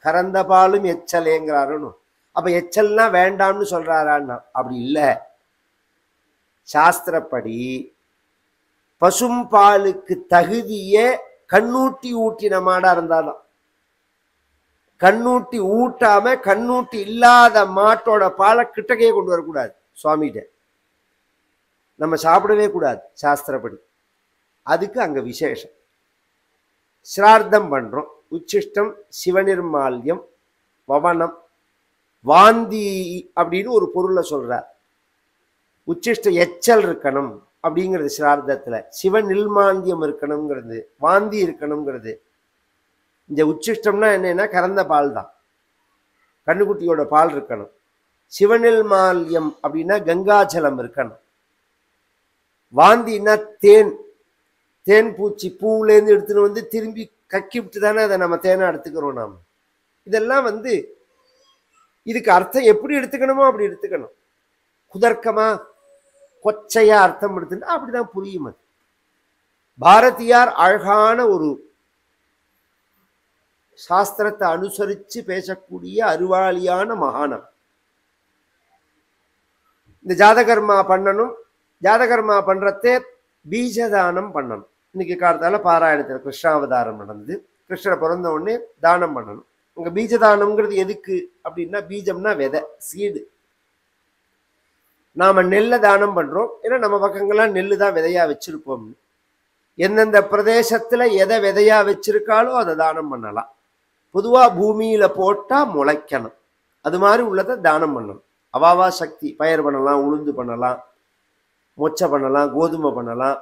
கறந்த பாலும் எச்சலேங்கிறாருன்னு. அப்ப எச்சல்னா வேண்டாம்னு சொல்றாரான்னா அப்படி இல்லை. சாஸ்திரப்படி பசும்பாலுக்கு தகுதியே கண்ணூட்டி ஊட்டின மாடா இருந்தாதான். கண்ணூட்டி ஊட்டாம கண்ணூட்டி இல்லாத மாட்டோட பாலை கிட்டக்கையே கொண்டு வரக்கூடாது சுவாமிகிட்ட. நம்ம சாப்பிடவே கூடாது சாஸ்திரப்படி. அதுக்கு அங்க விசேஷம். ஸ்ரார்த்தம் பண்றோம், உச்சிஷ்டம், சிவநிர்மால்யம், வவனம், வாந்தி அப்படின்னு ஒரு பொருளை சொல்றார். உச்சிஷ்ட எச்சல் இருக்கணும் அப்படிங்கிறது சிரார்த்தத்துல, சிவநிர்மால்யம் இருக்கணுங்கிறது, வாந்தி இருக்கணுங்கிறது. இந்த உச்சிஷ்டம்னா என்னன்னா கறந்த பால் தான், கண்ணுக்குட்டியோட பால் இருக்கணும். சிவநிர்மால்யம் அப்படின்னா கங்காஜலம் இருக்கணும். வாந்தின்னா தேன், தேன் பூச்சி பூவுலேருந்து எடுத்துன்னு திரும்பி கக்கி விட்டு தானே அதை நம்ம தேனை எடுத்துக்கிறோம். நாம் இதெல்லாம் இதுக்கு அர்த்தம் எப்படி எடுத்துக்கணுமோ அப்படி எடுத்துக்கணும். குதர்க்கமா கொச்சையா அர்த்தம் எடுத்துன்னா அப்படிதான் புரியும். அது பாரதியார் அழகான ஒரு சாஸ்திரத்தை அனுசரித்து பேசக்கூடிய அறிவாளியான மகானம். இந்த ஜாதகர்மா பண்ணணும். ஜாதகர்மா பண்றதே பீஜதானம் பண்ணணும். இன்னைக்கு காலத்தால பாராயணத்தில் கிருஷ்ணாவதாரம் நடந்தது. கிருஷ்ணர் பிறந்த உடனே தானம் பண்ணணும். உங்க பீஜதானம்ங்கிறது எதுக்கு அப்படின்னா, பீஜம்னா விதை, சீடு. நாம நெல்லை தானம் பண்றோம். ஏன்னா நம்ம பக்கங்கள்லாம் நெல்லு தான் விதையா வச்சிருப்போம். எந்தெந்த பிரதேசத்துல எதை விதையா வச்சிருக்காலோ அதை தானம் பண்ணலாம். பொதுவா பூமியில போட்டா முளைக்கணும். அது மாதிரி உள்ளதை தானம் பண்ணணும். அவாவா சக்தி. பயிர் பண்ணலாம், உளுந்து பண்ணலாம், மொச்சை பண்ணலாம், கோதுமை பண்ணலாம்.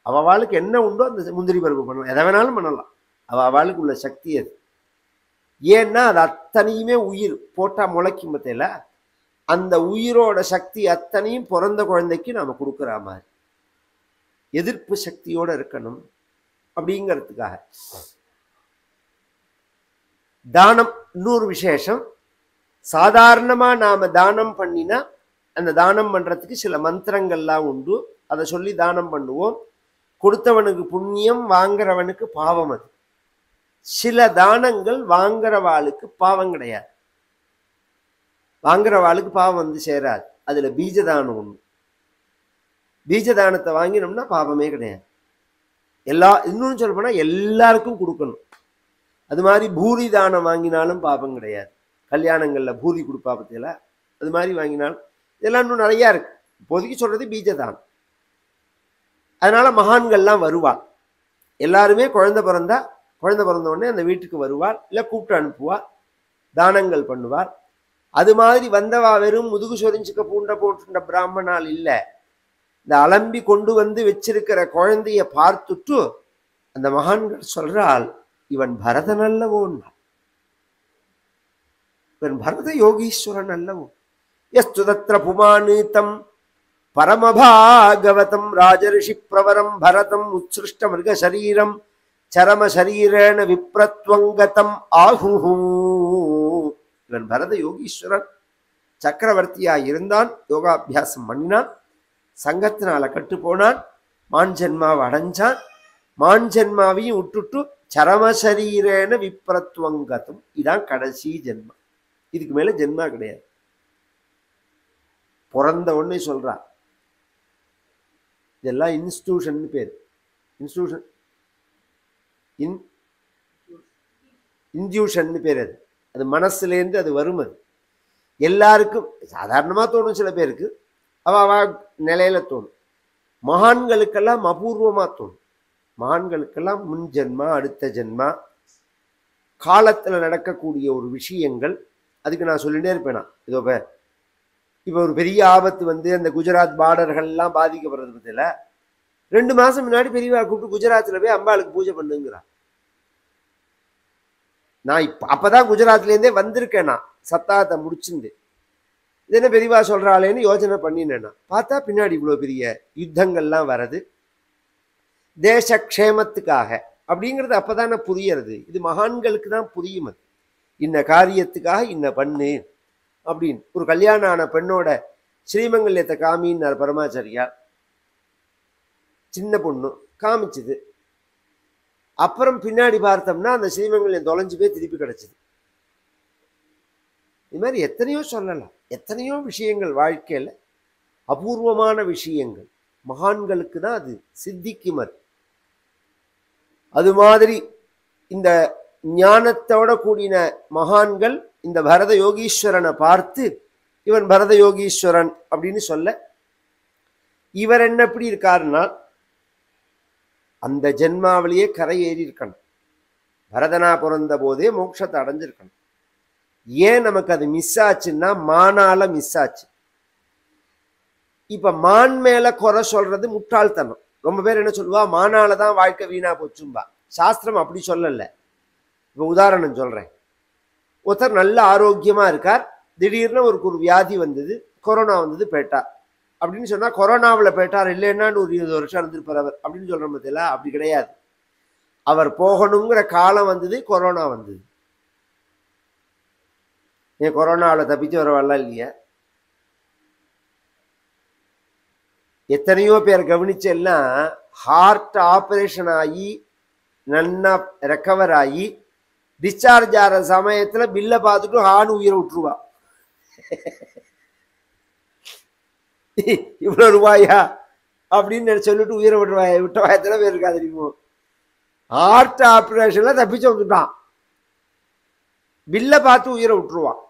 அவளுக்கு என்ன உண்டோ அந்த முந்திரி பருப்பு பண்ணலாம், எதை வேணாலும் பண்ணலாம். அவளுக்கு உள்ள சக்தி அது. ஏன்னா அது அத்தனையுமே உயிர் போட்டால் முளைக்கும் பத்தியில, அந்த உயிரோட சக்தி அத்தனையும் பிறந்த குழந்தைக்கு நாம் கொடுக்குற மாதிரி எதிர்ப்பு சக்தியோடு இருக்கணும் அப்படிங்கிறதுக்காக. தானம் இன்னொரு விசேஷம். சாதாரணமாக நாம் தானம் பண்ணினா அந்த தானம் பண்ணுறதுக்கு சில மந்திரங்கள்லாம் உண்டு. அதை சொல்லி தானம் பண்ணுவோம். கொடுத்தவனுக்கு புண்ணியம், வாங்குறவனுக்கு பாவம். அது சில தானங்கள் வாங்குறவாளுக்கு பாவம் கிடையாது, வாங்குறவாளுக்கு பாவம் வந்து சேராது. அதில் பீஜதானம் ஒன்று. பீஜதானத்தை வாங்கினோம்னா பாவமே கிடையாது. இன்னொன்று சொல்ல போனால் எல்லாருக்கும் கொடுக்கணும். அது மாதிரி பூரி தானம் வாங்கினாலும் பாவம் கிடையாது. கல்யாணங்களில் பூரி கொடுப்பா பற்றியில அது மாதிரி வாங்கினாலும் இதெல்லாம் இன்னும் நிறையா இருக்கு. இப்போதைக்கு சொல்கிறது பீஜதானம். அதனால் மகான்கள்லாம் வருவாள். எல்லாருமே குழந்தை பிறந்த உடனே அந்த வீட்டுக்கு வருவாள், இல்லை கூப்பிட்டு அனுப்புவாள், தானங்கள் பண்ணுவாள். அது மாதிரி வந்தவா வெறும் முதுகு சொரிஞ்சுக்க பூண்டை போட்டுன்ற பிராமணால் இல்லை. இந்த அலம்பி கொண்டு வந்து வச்சிருக்கிற குழந்தைய பார்த்துட்டு அந்த மகான்கள் சொல்றாள், இவன் பரதன் அல்லவோன்னா, இவன் பரத யோகீஸ்வரன் அல்லவோ. எஸ்து தத்ர புமானீதம் பரமபாகவதம் ராஜரிஷி பிரவரம் பரதம் உத்ஸ்ருஷ்ட மிருக சரீரம் சரம சரீரேன விப்ரத்வங்கதம் ஆஹுஹூ. இவன் பரத யோகீஸ்வரன், சக்கரவர்த்தியா இருந்தான், யோகாபியாசம் பண்ணினான், சங்கத்தினால கட்டு போனான், மான்ஜென்மாவை அடைஞ்சான். மான்ஜென்மாவையும் விட்டுட்டு சரமசரீரேன விப்ரத்வங்கதம். இதான் கடைசி ஜென்மா. இதுக்கு மேல ஜென்மா கிடையாது. பிறந்த உடனே சொல்றா. இதெல்லாம் இன்ஸ்டிடியூஷன் பேர். இன்ஸ்டிடியூஷன் இன்டியூஷன் பேர். அது மனசுலேருந்து அது வரும். அது எல்லாருக்கும் சாதாரணமாக தோணும், சில பேருக்கு அவ நிலையில தோணும். மகான்களுக்கெல்லாம் அபூர்வமாக தோணும். மகான்களுக்கெல்லாம் முன் ஜென்மா, அடுத்த ஜென்மா, காலத்தில் நடக்கக்கூடிய ஒரு விஷயங்கள். அதுக்கு நான் சொல்லிகிட்டே இருப்பேனா, இதோ இப்போ ஒரு பெரிய ஆபத்து வந்து அந்த குஜராத் பார்டர்கள்லாம் பாதிக்கப்படுறது பற்றியில 2 மாதம் முன்னாடி பெரியவா கூப்பிட்டு குஜராத்தில் போய் அம்பாளுக்கு பூஜை பண்ணுங்கிறான். நான் அப்போதான் குஜராத்லேருந்தே வந்திருக்கேன். நான் சத்தாத்தை முடிச்சுண்டு இது என்ன பெரியவா சொல்கிறாளேன்னு யோசனை பண்ணினேன்னா, பார்த்தா பின்னாடி இவ்வளோ பெரிய யுத்தங்கள்லாம் வர்றது தேசக்ஷேமத்துக்காக அப்படிங்கிறது அப்போதானே புரியறது. இது மகான்களுக்கு தான் புரியும். அது இன்ன காரியத்துக்காக இன்ன பண்ணு அப்படின்னு. ஒரு கல்யாணம் ஆன பெண்ணோட ஸ்ரீமங்கல்யத்தை காமின்னார் பரமாச்சாரியா. சின்ன பொண்ணு காமிச்சுது. அப்புறம் பின்னாடி பார்த்தோம்னா அந்த ஸ்ரீமங்கல்யம் தொலைஞ்சு போய் திருப்பி கிடச்சிது. இது மாதிரி எத்தனையோ சொல்லலாம். எத்தனையோ விஷயங்கள் வாழ்க்கையில் அபூர்வமான விஷயங்கள் மகான்களுக்கு தான் அது சித்திக்கும். அது மாதிரி இந்த ஞானத்தோட கூடின மகான்கள் இந்த பரத யோகீஸ்வரனை பார்த்து இவன் பரத யோகீஸ்வரன் அப்படின்னு சொல்ல, இவர் என்ன எப்படி இருக்காருன்னா அந்த ஜென்மாவிலேயே கரை ஏறி இருக்கணும். பரதனா பிறந்த போதே மோட்சத்தை அடைஞ்சிருக்கணும். ஏன் நமக்கு அது மிஸ் ஆச்சுன்னா மானால மிஸ் ஆச்சு. இப்ப மான் மேல குறை சொல்றது முட்டாள்தனம். ரொம்ப பேர் என்ன சொல்லுவா, மானால தான் வாழ்க்கை வீணா போச்சும்பா. சாஸ்திரம் அப்படி சொல்லல. இப்ப உதாரணம் சொல்றேன். ஒருத்தர் நல்ல ஆரோக்கியமா இருக்கார், திடீர்னு ஒரு வியாதி வந்தது, கொரோனா வந்தது, போயிட்டார் அப்படின்னு சொன்னா கொரோனாவில் போயிட்டார், இல்லைன்னா ஒரு 20 வருஷம் இருந்திருப்பார் அவர் அப்படின்னு சொல்ற பத்தியில அப்படி கிடையாது. அவர் போகணுங்கிற காலம் வந்தது, கொரோனா வந்தது. ஏன் கொரோனாவில் தப்பிச்சு வரவாலாம் இல்லையா? எத்தனையோ பேர் கவனிச்செல்லாம் ஹார்ட் ஆப்ரேஷன் ஆகி நல்லா ரெக்கவர் ஆகி டிஸ்சார்ஜ் ஆகிற சமயத்தில் பில்லை பார்த்துட்டு ஆண் உயிரை விட்டுருவா. இவ்வளோ ரூபாயா அப்படின்னு சொல்லிட்டு உயிரை விட்டவா எத்தனை பேர் இருக்கா தெரியுமோ? ஹார்ட் ஆப்ரேஷன்ல தப்பிச்சு வந்துட்டான், பில்லை பார்த்து உயிரை விட்டுருவான்.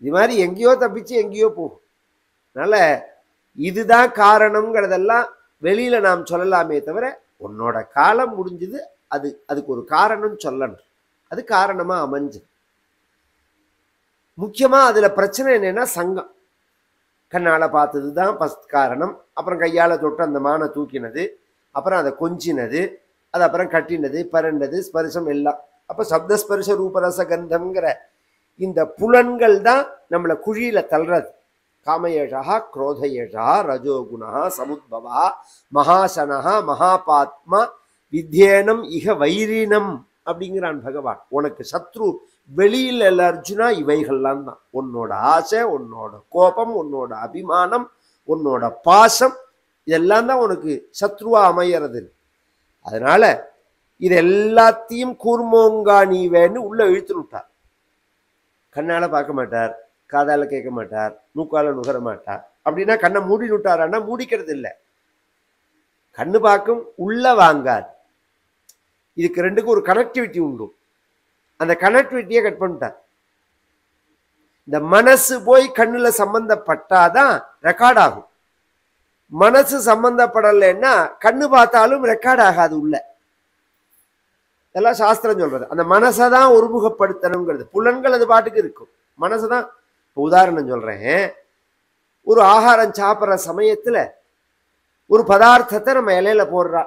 இது மாதிரி எங்கேயோ தப்பிச்சு எங்கேயோ போகும். அதனால இதுதான் காரணம்ங்கிறதெல்லாம் வெளியில நாம் சொல்லலாமே தவிர, உன்னோட காலம் முடிஞ்சது, அதுக்கு ஒரு காரணம் சொல்லணும். அது காரணமா அமைஞ்சு. முக்கியமா அதுல பிரச்சனை என்னன்னா சங்கம். கண்ணால் பார்த்தது தான் ஃபஸ்ட் காரணம். அப்புறம் கையால் தொட்டு அந்த மானை தூக்கினது, அப்புறம் அதை கொஞ்சினது, அது அப்புறம் கட்டினது, பரண்டது, ஸ்பரிசம் எல்லாம். அப்போ சப்தஸ்பரிச ரூபரச கந்தம்ங்கிற இந்த புலன்கள் தான் நம்மளை குழியில தள்ளுறது. காமயேஷா, குரோதயேஷா, ரஜோகுணா, சமுத்பவா, மகாசனஹா, மகாபாத்மா, வித்யேனம் இக வைரினம் அப்படிங்கிறான் பகவான். உனக்கு சத்ரு வெளியில் இல்ல அர்ஜுனா, இவைகள்லாம் தான். உன்னோட ஆசை, உன்னோட கோபம், உன்னோட அபிமானம், உன்னோட பாசம், இதெல்லாம் தான் உனக்கு சத்ருவா அமையறது. அதனால இது எல்லாத்தையும் கூர்மோங்கா நீவேன்னு உள்ள இழுத்து விட்டார். கண்ணால பார்க்க மாட்டார், காதால கேட்க மாட்டார், மூக்கால நுகர மாட்டார். அப்படின்னா கண்ணை மூடி விட்டாரான்னா மூடிக்கிறது இல்லை. கண்ணு பார்க்கும், உள்ள வாங்காது. இதுக்கு ரெண்டுக்கும் ஒரு கனெக்டிவிட்டி உண்டு. அந்த கனெக்டிவிட்டியை கட் பண்ணிட்டார். இந்த மனசு போய் கண்ணுல சம்பந்தப்பட்டாதான் ரெக்கார்ட் ஆகும். மனசு சம்பந்தப்படலைன்னா கண்ணு பார்த்தாலும் ரெக்கார்ட் ஆகாது. உள்ள இதெல்லாம் சாஸ்திரம் சொல்றது. அந்த மனசை தான் ஒருமுகப்படுத்தணுங்கிறது. புலன்கள் அது பாட்டுக்கு இருக்கும், மனசு தான். உதாரணம் சொல்றேன். ஒரு ஆகாரம் சாப்பிட்ற சமயத்துல ஒரு பதார்த்தத்தை நம்ம இலையில போடுறா.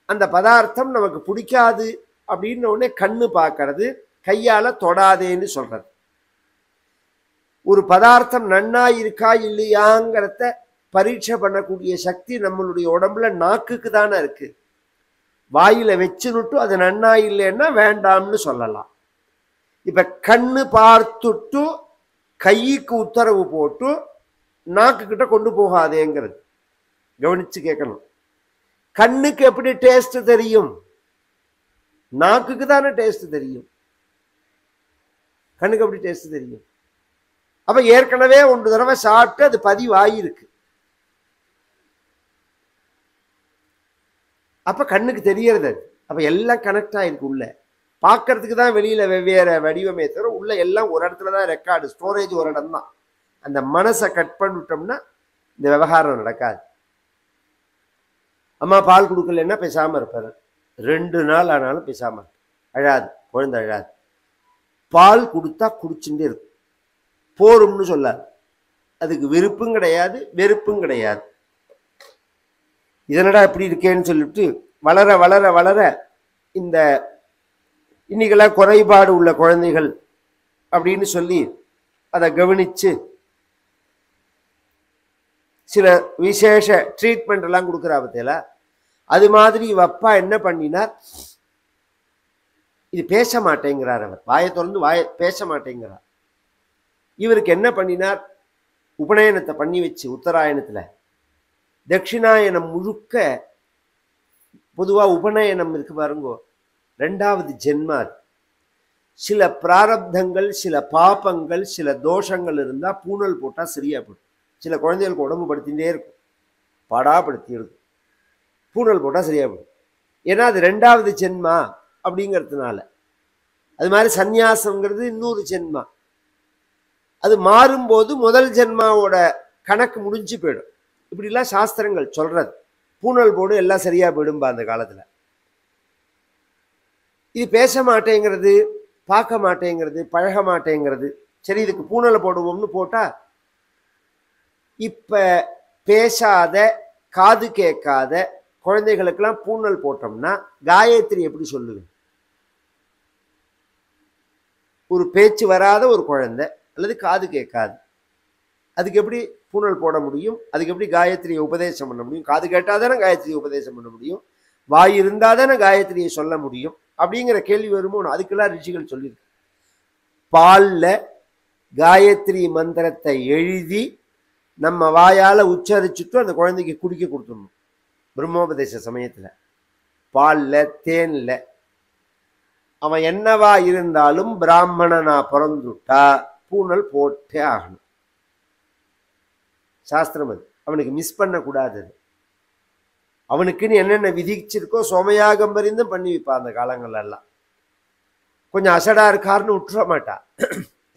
அந்த பதார்த்தம் நமக்கு பிடிக்காது அப்படின்னு உடனே கண்ணு பார்க்கறது, கையால தொடாதேன்னு சொல்றது. ஒரு பதார்த்தம் நன்னா இருக்கா இல்லையாங்கிறத பரீட்சை பண்ணக்கூடிய சக்தி நம்மளுடைய உடம்புல நாக்குக்கு தானே இருக்கு. வாயில வச்சுனுட்டு அது நன்னா இல்லைன்னா வேண்டாம்னு சொல்லலாம். இப்ப கண்ணு பார்த்துட்டு கைக்கு உத்தரவு போட்டு நாக்கு கிட்ட கொண்டு போகாதேங்கிறது. கவனிச்சு கேட்கணும். கண்ணுக்கு எப்படி டேஸ்ட் தெரியும்? நாக்குக்கு தானே டேஸ்ட் தெரியும். கண்ணுக்கு எப்படி டேஸ்ட் தெரியும்? அப்ப ஏற்கனவே ஒன்று தடவை சாப்பிட்டு அது பதிவாயிருக்கு. அப்ப கண்ணுக்கு தெரியறது. அப்ப எல்லாம் கனெக்ட் ஆயிருக்கு. உள்ள பார்க்கறதுக்கு தான் வெளியில வெவ்வேறு வடிவமே தவிர உள்ள எல்லாம் ஒரு இடத்துல தான் ரெக்கார்டு, ஸ்டோரேஜ் ஒரு இடம் தான். அந்த மனசை கட் பண்ணிட்டோம்னா இந்த விவகாரம் நடக்காது. அம்மா பால் கொடுக்கலன்னா பேசாம இருப்பாரு. 2 நாள் ஆனாலும் பேசாம அழாது, குழந்தை அழாது. பால் கொடுத்தா குடிச்சுட்டே இருக்கும். போரும்னு சொல்லாது. அதுக்கு விருப்பும் கிடையாது, வெறுப்பும் கிடையாது. இதனடா இப்படி இருக்கேன்னு சொல்லிட்டு வளர வளர வளர இந்த இன்னைக்கெல்லாம் குறைபாடு உள்ள குழந்தைகள் அப்படின்னு சொல்லி அதை கவனிச்சு சில விசேஷ ட்ரீட்மெண்ட் எல்லாம் கொடுக்குறா பத்தியில. அது மாதிரி அப்பா என்ன பண்ணினார், இது பேச மாட்டேங்கிறார். அவர் வாயை திறந்து பேச மாட்டேங்கிறார். இவருக்கு என்ன பண்ணினார், உபநயனத்தை பண்ணி வச்சு உத்தராயணத்துல தட்சிணாயனம் முழுக்க பொதுவா உபநயனம் இருக்கு பாருங்கோ, 2வது ஜென்மா. சில பிராரப்தங்கள், சில பாபங்கள், சில தோஷங்கள் இருந்தா பூனல் போட்டா சரியா போடும். சில குழந்தைகளுக்கு உடம்பு படுத்திகிட்டே இருக்கும், பாடாப்படுத்தி இருக்கும். பூனல் போட்டா சரியா போடும். ஏன்னா அது 2வது ஜென்மா அப்படிங்கிறதுனால. அது மாதிரி சந்நியாசம்ங்கிறது இன்னொரு ஜென்மா. அது மாறும்போது முதல் ஜென்மாவோட கணக்கு முடிஞ்சு போயிடும். இப்படிலாம் சாஸ்திரங்கள் சொல்றது. பூனல் போடு எல்லாம் சரியா போயிடும்பா அந்த காலத்துல. இது பேச மாட்டேங்கிறது, பார்க்க மாட்டேங்கிறது, பழக மாட்டேங்கிறது. சரி, இதுக்கு பூனலை போடுவோம்னு போட்டா, இப்ப பேசாத, காது கேட்காத குழந்தைகளுக்கெல்லாம் பூனல் போட்டோம்னா காயத்ரி எப்படி சொல்லுது? ஒரு பேச்சு வராத ஒரு குழந்தை அல்லது காது கேட்காது, அதுக்கு எப்படி பூனல் போட முடியும்? அதுக்கு எப்படி காயத்ரியை உபதேசம் பண்ண முடியும்? காது கேட்டாதானே காயத்ரியை உபதேசம் பண்ண முடியும், வாய் இருந்தாதானே காயத்ரியை சொல்ல முடியும். அப்படிங்கிற கேள்வி வருமோ? அதுக்கெல்லாம் ரிஷிகள் சொல்லியிருக்கு. பால்ல காயத்ரி மந்திரத்தை எழுதி நம்ம வாயால உச்சரிச்சுட்டு அந்த குழந்தைக்கு குடிக்க கொடுத்துடணும். பிரம்மோபதேச சமயத்துல பால்ல, தேன்ல. அவன் என்னவா இருந்தாலும் பிராமணனா பிறந்துட்டா பூனல் போட்டே ஆகணும். சாஸ்திரம் அது. அவனுக்கு மிஸ் பண்ண கூடாது. அவனுக்குன்னு என்னென்ன விதிச்சிருக்கோ சோமயாகம் பரிந்தும் பண்ணி வைப்பா அந்த காலங்கள்ல எல்லாம். கொஞ்சம் அசடா இருக்காருன்னு விட்டுற மாட்டா.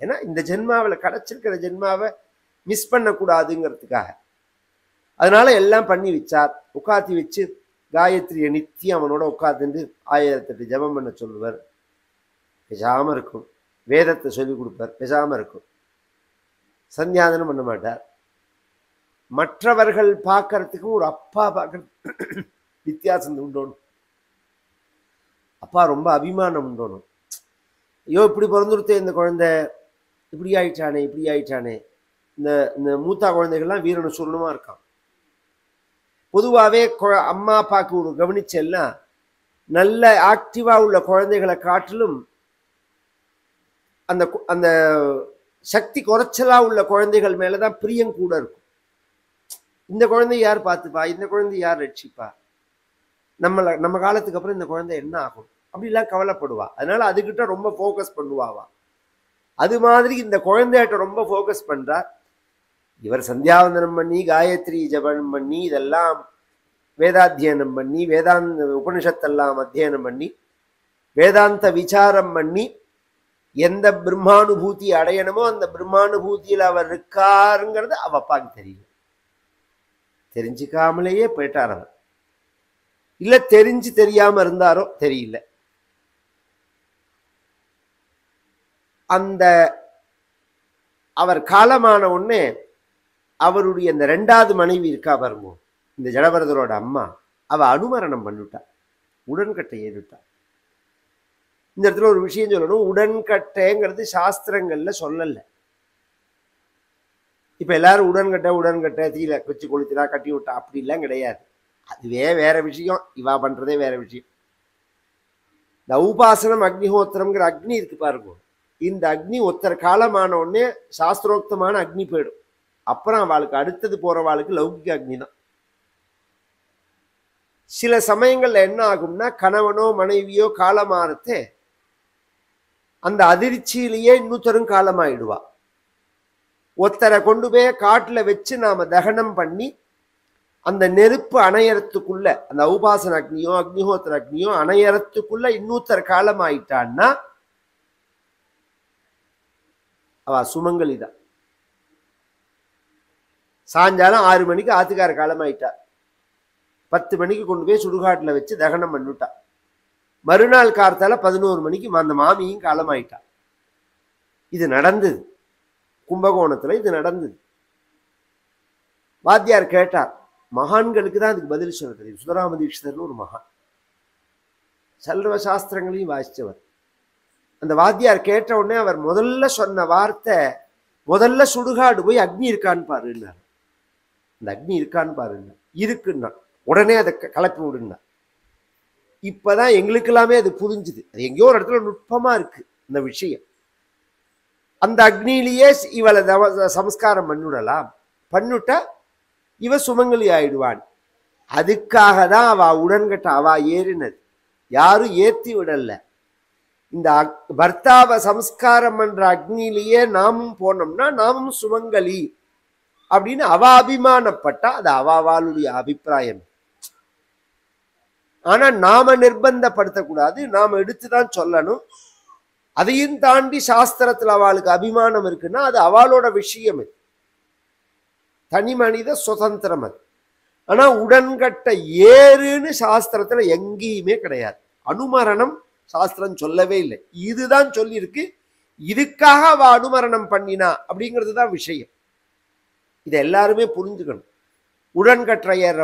ஏன்னா இந்த ஜென்மாவில் கிடைச்சிருக்கிற ஜென்மாவை மிஸ் பண்ணக்கூடாதுங்கிறதுக்காக. அதனால எல்லாம் பண்ணி வச்சார். உட்காத்தி வச்சு காயத்ரியை நித்தியம் அவனோட உட்காந்துட்டு 1008 ஜபம் பண்ண சொல்லுவார். பேசாம இருக்கும். வேதத்தை சொல்லிக் கொடுப்பார், பேசாம இருக்கும். சந்தியாவந்தனம் பண்ண மாட்டார். மற்றவர்கள் பார்க்கறதுக்கும் ஒரு அப்பா பார்க்கறது வித்தியாசம் உண்டோணும். அப்பா ரொம்ப அபிமானம் உண்டோணும். ஐயோ இப்படி பிறந்துருத்தே இந்த குழந்தை, இப்படி ஆயிட்டானே இப்படி ஆயிட்டானே. இந்த இந்த மூத்தா குழந்தைகள்லாம் வீரனு சொல்லணுமா இருக்கான். பொதுவாகவே அம்மா அப்பாவுக்கு ஒரு கவனிச்செல்னா நல்ல ஆக்டிவா உள்ள குழந்தைகளை காட்டிலும் அந்த அந்த சக்தி குறைச்சலா உள்ள குழந்தைகள் மேலதான் பிரியம் கூட இருக்கும். இந்த குழந்தை யார் பார்த்துப்பா, இந்த குழந்தை யார் ரட்சிப்பா, நம்ம காலத்துக்கு அப்புறம் இந்த குழந்தை என்ன ஆகும் அப்படிலாம் கவலைப்படுவா. அதனால அதுகிட்ட ரொம்ப ஃபோக்கஸ் பண்ணுவாவா. அது மாதிரி இந்த குழந்தைகிட்ட ரொம்ப ஃபோக்கஸ் பண்றா. இவர் சந்தியாவந்தனம் பண்ணி காயத்ரி ஜபம் பண்ணி இதெல்லாம் வேதாத்தியனம் பண்ணி வேதாந்த உபனிஷத்தெல்லாம் அத்தியனம் பண்ணி வேதாந்த விசாரம் பண்ணி எந்த பிரம்மானுபூதி அடையணுமோ அந்த பிரம்மானுபூதியில் அவர் இருக்காருங்கிறது அவ அப்பாவுக்கு தெரியல. தெரிஞ்சுக்காமலேயே போயிட்டார் அவர். இல்ல தெரிஞ்சு தெரியாம இருந்தாரோ தெரியல. அந்த அவர் காலமான உடனே அவருடைய இந்த 2வது மனைவி இருக்கா பாருங்க, இந்த ஜடபரதரோட அம்மா, அவ அனுமரணம் பண்ணிவிட்டா, உடன்கட்டை ஏறிவிட்டா. இந்த இடத்துல ஒரு விஷயம் சொல்லணும். உடன்கட்டைங்கிறது சாஸ்திரங்கள்ல சொல்லல. இப்ப எல்லாரும் உடன்கட்டை தீல வச்சு கொளுத்தினா கட்டி விட்டா அப்படிலாம் கிடையாது. அதுவே வேற விஷயம், இவா பண்றதே வேற விஷயம். இந்த உபாசனம் அக்னிஹோத்திரம்ங்கிற அக்னி இருக்கு பாருங்க, இந்த அக்னி ஒருத்தர் காலமான உடனே சாஸ்திரோக்தமான அக்னி போயிடும். அப்புறம் அவளுக்கு அடுத்தது போறவாளுக்கு லௌகிக அக்னி தான். சில சமயங்கள்ல என்ன ஆகும்னா கணவனோ மனைவியோ காலமாறத்தே அந்த அதிர்ச்சியிலேயே இன்னொருத்தரும் காலமாயிடுவா. ஒருத்தரை கொண்டு போய் காட்டுல வச்சு நாம தகனம் பண்ணி அந்த நெருப்பு அணையறத்துக்குள்ள, அந்த உபாசன அக்னியோ அக்னிஹோத்திர அக்னியோ அணையறத்துக்குள்ள இன்னொருத்தர் காலமாயிட்டான்னா அவ சுமங்கலிதான். சாயங்காலம் 6 மணிக்கு ஆத்துக்கார காலமாயிட்டா, 10 மணிக்கு கொண்டு போய் சுடுகாட்டுல வச்சு தகனம் பண்ணிவிட்டா. மறுநாள் காலத்தால 11 மணிக்கு அந்த மாமியும் காலமாயிட்டா. இது நடந்தது கும்பகோணத்துல, இது நடந்தது. வாத்தியார் கேட்டார், மகான்களுக்கு தான் அதுக்கு பதில் சொல்ல தெரியும். சுந்தராம தீட்சிதர்னு ஒரு மகான், சர்வ சாஸ்திரங்களையும் வாசிச்சவர். அந்த வாத்தியார் கேட்ட உடனே அவர் முதல்ல சொன்ன வார்த்தை, முதல்ல சுடுகாடு போய் அக்னி இருக்கான்னு பாருன்னார். அந்த அக்னி இருக்கான்னு பாருங்க, இருக்குன்னா உடனே அதை கலப்பி விடுங்க. இப்பதான் எங்களுக்கு எல்லாமே அது புரிஞ்சுது. அது எங்கேயோ ஒரு இடத்துல நுட்பமா இருக்கு இந்த விஷயம். அந்த அக்னியிலேயே இவளை சம்ஸ்காரம் பண்ணிவிடலாம், பண்ணிவிட்டா இவ சுமங்கலி ஆயிடுவான். அதுக்காக தான் அவ உடன்கட்ட அவ ஏறினது, யாரும் ஏத்தி விடல. இந்த பர்த்தாவை சம்ஸ்காரம் பண்ற அக்னியிலேயே நாமும் போனோம்னா நாமும் சுமங்கலி அப்படின்னு அவ அபிமானப்பட்டா அது அவளுடைய அபிப்பிராயம். ஆனா நாம நிர்பந்தப்படுத்தக்கூடாது, நாம எடுத்துதான் சொல்லணும். அதையும் தாண்டி சாஸ்திரத்துல அவளுக்கு அபிமானம் இருக்குன்னா அது அவளோட விஷயம், தனி மனித சுதந்திரம் அது. ஆனா உடன்கட்ட ஏறுன்னு சாஸ்திரத்துல எங்கேயுமே கிடையாது. அனுமரணம் சாஸ்திரம் சொல்லவே இல்லை, இதுதான் சொல்லியிருக்கு. இதுக்காக அவ அனுமரணம் பண்ணினா அப்படிங்கிறது தான் விஷயம். இதை எல்லாருமே புரிஞ்சுக்கணும். உடன்கட்டை ஏறுற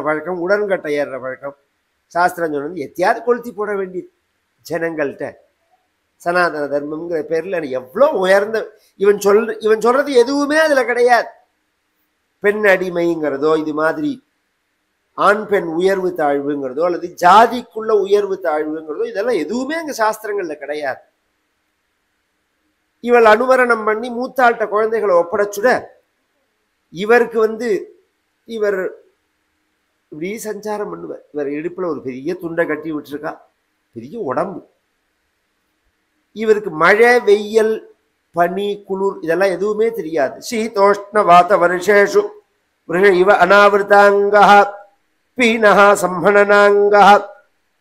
பழக்கம் சாஸ்திரம் சொன்னது எத்தையாவது கொளுத்தி போட வேண்டியது ஜனங்கள்கிட்ட. சனாதன தர்மம்ங்கிற பேர்ல எவ்வளோ உயர்ந்த இவன் சொல்றது எதுவுமே அதுல கிடையாது. பெண் அடிமைங்கிறதோ, இது மாதிரி ஆண் பெண் உயர்வு தாழ்வுங்கிறதோ, அல்லது ஜாதிக்குள்ள உயர்வு தாழ்வுங்கிறதோ, இதெல்லாம் எதுவுமே அங்க சாஸ்திரங்கள்ல கிடையாது. இவள் அனுமரணம் பண்ணி மூத்தாள்கிட்ட குழந்தைகளை ஒப்படைச்சுட, இவருக்கு இவர் இப்படி சஞ்சாரம் பண்ணுவார். இவர் இடுப்புல ஒரு பெரிய துண்டை கட்டி விட்டுருக்கா, பெரிய உடம்பு. இவருக்கு மழை வெயில் பனி குளிர் இதெல்லாம் எதுவுமே தெரியாது. சீதோஷ்ண வாத வருஷேஷு இவ அனாவிருதாங்கா பீனஹ சம்மணனாங்கா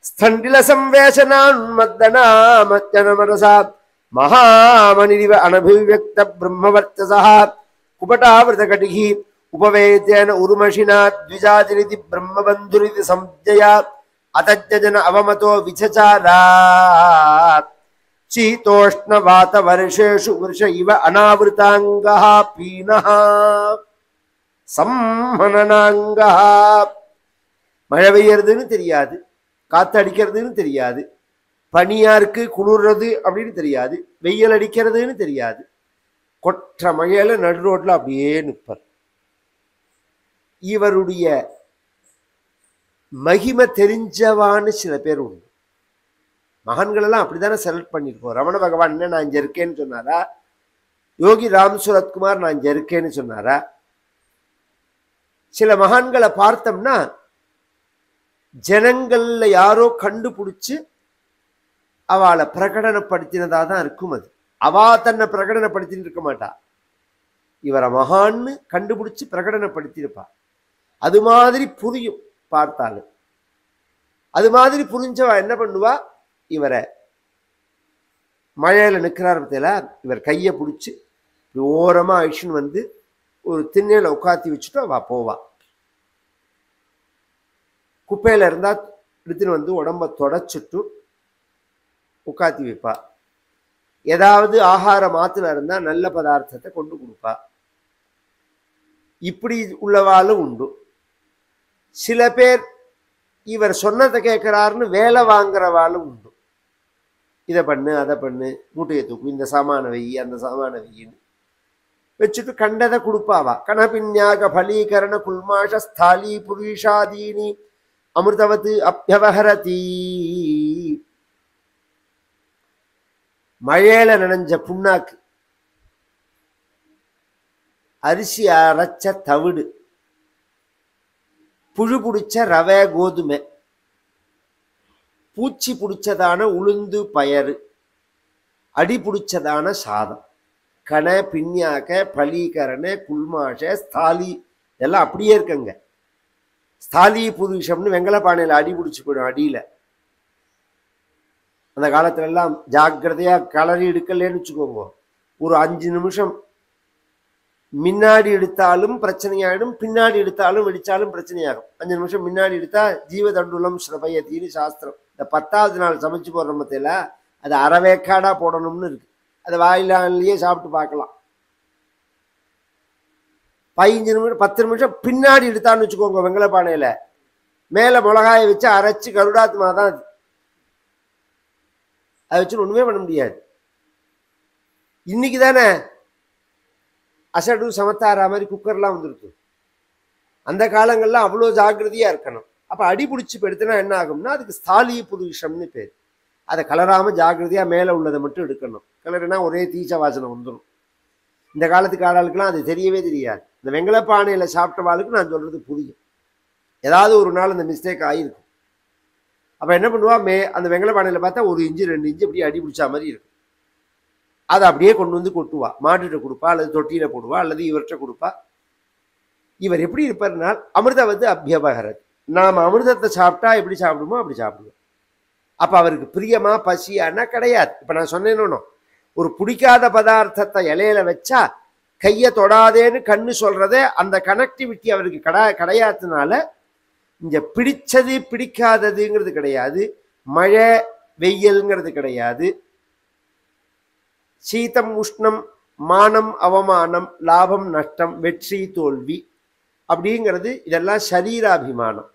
ஸ்தண்டில சம்வேஷனான்மத்தனா மத்தனமரசா மகாமணிரிவ அனபிவ்யக்த பிரம்மவர்ச்சசா குபட்டாவிரத கடிகி உபவேதேன உருமஷினா த்விஜாதிரிதி பிரம்மபந்துரிதி சம்ஜயா அதஜ்ஜன அவமதோ விசசாராத் शीतोष्ण वात वर्षेषु वर्ष इव अनावृतांगः पीनः संहननांगः மழை பெய்யறதுன்னு தெரியாது, காத்து அடிக்கிறதுன்னு தெரியாது, பனியா இருக்கு குளிர்றது அப்படின்னு தெரியாது, வெயில் அடிக்கிறதுன்னு தெரியாது. கொற்ற மழையில நடு ரோட்ல அப்படியே நிற்பார். இவருடைய மகிமை தெரிஞ்சவான்னு சில பேர் உண்டு. மகான்கள் எல்லாம் அப்படித்தானே செலக்ட் பண்ணிருக்கோம். ரமண பகவான் என்ன நான் இங்க இருக்கேன்னு சொன்னாரா? யோகி ராம் சுரத்குமார் நான் இங்க இருக்கேன்னு சொன்னாரா? சில மகான்களை பார்த்தோம்னா ஜனங்கள்ல யாரோ கண்டுபிடிச்சு அவளை பிரகடனப்படுத்தினதா தான் இருக்கும். அது அவா தன்னை பிரகடனப்படுத்தின்னு இருக்க மாட்டா, இவரை மகான்னு கண்டுபிடிச்சு பிரகடனப்படுத்தியிருப்பா. அது மாதிரி புரியும் பார்த்தாலும். அது மாதிரி புரிஞ்சவா என்ன பண்ணுவா, இவரை மழையில நிற்கிறார் பத்தியில இவர் கையை பிடிச்சி ஓரமா அழிச்சுன்னு வந்து ஒரு திண்ணையில உட்காத்தி வச்சுட்டு அவ போவா. குப்பையில இருந்தா எடுத்துன்னு வந்து உடம்ப தொடச்சிட்டு உட்காத்தி வைப்பா. ஏதாவது ஆகார மாத்துல இருந்தா நல்ல பதார்த்தத்தை கொண்டு கொடுப்பா. இப்படி உள்ளவாளும் உண்டு. சில பேர் இவர் சொன்னதை கேட்கிறாருன்னு வேலை வாங்குறவாளும் உண்டு. இதை பண்ணு அதை பண்ணு, மூட்டையை தூக்கு, இந்த சாமான வை அந்த சாமான வையின்னு வச்சுட்டு கண்டதை கொடுப்பாவா. கணபின்யாக பலீகரண குல்மாஷ ஸ்தாலி புருஷாதீனி அமிர்தவத்து அபியவஹரதி. மழையில நனைஞ்ச புண்ணாக்கு, அரிசி அரைச்ச தவிடு, புழு பிடிச்ச ரவை கோதுமை, பூச்சி பிடிச்சதான உளுந்து பயறு, அடி பிடிச்சதான சாதம், கண பின்யாக்க பலீகரண குல்மாஷ ஸ்தாலி இதெல்லாம் அப்படியே இருக்குங்க. ஸ்தாலி புருஷம்னு வெங்கல பானையில் அடி பிடிச்சி போயிடும். அடியில அந்த காலத்துல எல்லாம் ஜாக்கிரதையா கலரி எடுக்கலன்னு வச்சுக்கோங்க, ஒரு 5 நிமிஷம் முன்னாடி எடுத்தாலும் பிரச்சனையாயிடும், பின்னாடி எடுத்தாலும் வெடிச்சாலும் பிரச்சனையாகும். 5 நிமிஷம் முன்னாடி எடுத்தா ஜீவதண்டுலம் ஸ்ரபயத்தின்னு சாஸ்திரம். இந்த 10வது நாள் சமைச்சு போடுற மத்தியில அது அறவேக்காடா போடணும்னு இருக்கு. அதை வாயிலாலேயே சாப்பிட்டு பார்க்கலாம். 15 நிமிஷம் 10 நிமிஷம் பின்னாடி எடுத்தான்னு வச்சுக்கோங்க, வெங்கல பானையில மேல மிளகாயை வச்சு அரைச்சு கருடாத்மா தான் அது. அதை வச்சு ஒண்ணுமே பண்ண முடியாது. இன்னைக்கு தானே அசடு சமத்தாரா மாதிரி குக்கர்லாம் வந்துருக்கு. அந்த காலங்கள்ல அவ்வளோ ஜாக்கிரதையா இருக்கணும். அப்ப அடி பிடிச்சி எடுத்தனா என்ன ஆகும்னா அதுக்கு ஸ்தாலி புருஷம்னு பேர். அதை கலராம ஜாக்கிரதையா மேல உள்ளதை மட்டும் எடுக்கணும். கலர்னா ஒரே தீச்ச வாசனை வந்துடும். இந்த காலத்துக்கு ஆளாளுக்கெல்லாம் அது தெரியவே தெரியாது. இந்த வெங்கல பானையில சாப்பிட்டவாளுக்கு நான் சொல்றது புரியும். ஏதாவது ஒரு நாள் அந்த மிஸ்டேக் ஆகிருக்கும். அப்ப என்ன பண்ணுவா, அந்த வெங்கல பானையில பார்த்தா 1 இன்ச்சு 2 இன்ச்சு அப்படியே அடி பிடிச்சா மாதிரி இருக்கும். அதை அப்படியே கொண்டு வந்து கொட்டுவா. மாட்டுகிட்ட கொடுப்பா, அல்லது தொட்டியில போடுவா, அல்லது இவர்கிட்ட கொடுப்பா. இவர் எப்படி இருப்பார்னால் அமிர்தவத்து அபியபகரத். நாம் அமிர்தத்தை சாப்பிட்டா எப்படி சாப்பிடுமோ அப்படி சாப்பிடுவோம். அப்ப அவருக்கு பிரியமா பசியானா கிடையாது. இப்ப நான் சொன்னேன்னு, ஒரு பிடிக்காத பதார்த்தத்தை இலையில வச்சா கையை தொடாதேன்னு கண்ணு சொல்றதே அந்த கனெக்டிவிட்டி அவருக்கு கிடையாதுனால இங்க பிடிச்சது பிடிக்காததுங்கிறது கிடையாது, மழை வெயில்ங்கிறது கிடையாது, சீதம் உஷ்ணம் மானம் அவமானம் லாபம் நஷ்டம் வெற்றி தோல்வி அப்படிங்கிறது இதெல்லாம் சரீராபிமானம்.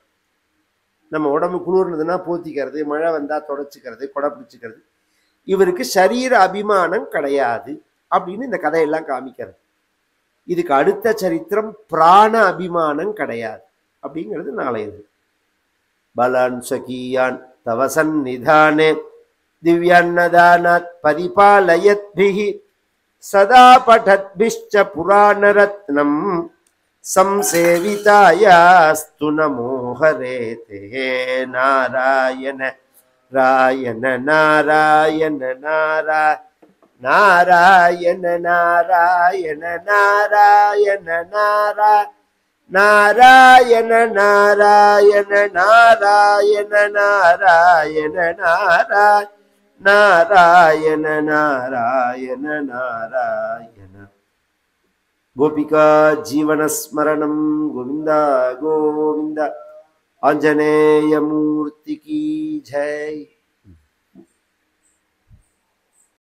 நம்ம உடம்பு குளிர்னதுன்னா போத்திக்கிறது, மழை வந்தா தொடச்சிக்கிறது, கொடை பிடிச்சிக்கிறது. இவருக்கு சரீர அபிமானம் கிடையாது அப்படின்னு இந்த கதையெல்லாம் காமிக்கிறது. இதுக்கு அடுத்த சரித்திரம் பிராண அபிமானம் கிடையாது அப்படிங்கிறது நாளையது. பலான் சகியான் தவசன் நிதானே திவ்யான்னதானாத் பரிபாலயத்பிஹி சதா படத்பிஷ்ச புராணரத்னம் சம்சேவிதாயாஸ்து நமோ ஹரேதே. நாராயண ராயண நாராயண நாராயண நாராயண நாராயண நாராயண நாராயண நாராயண நாராயண நாராயண நாராயண நாராயண. கோபிகா ஜீவனஸ்மரணம். கோவிந்தா கோவிந்த. ஆஞ்சநேய மூர்த்தி கி ஜெய்.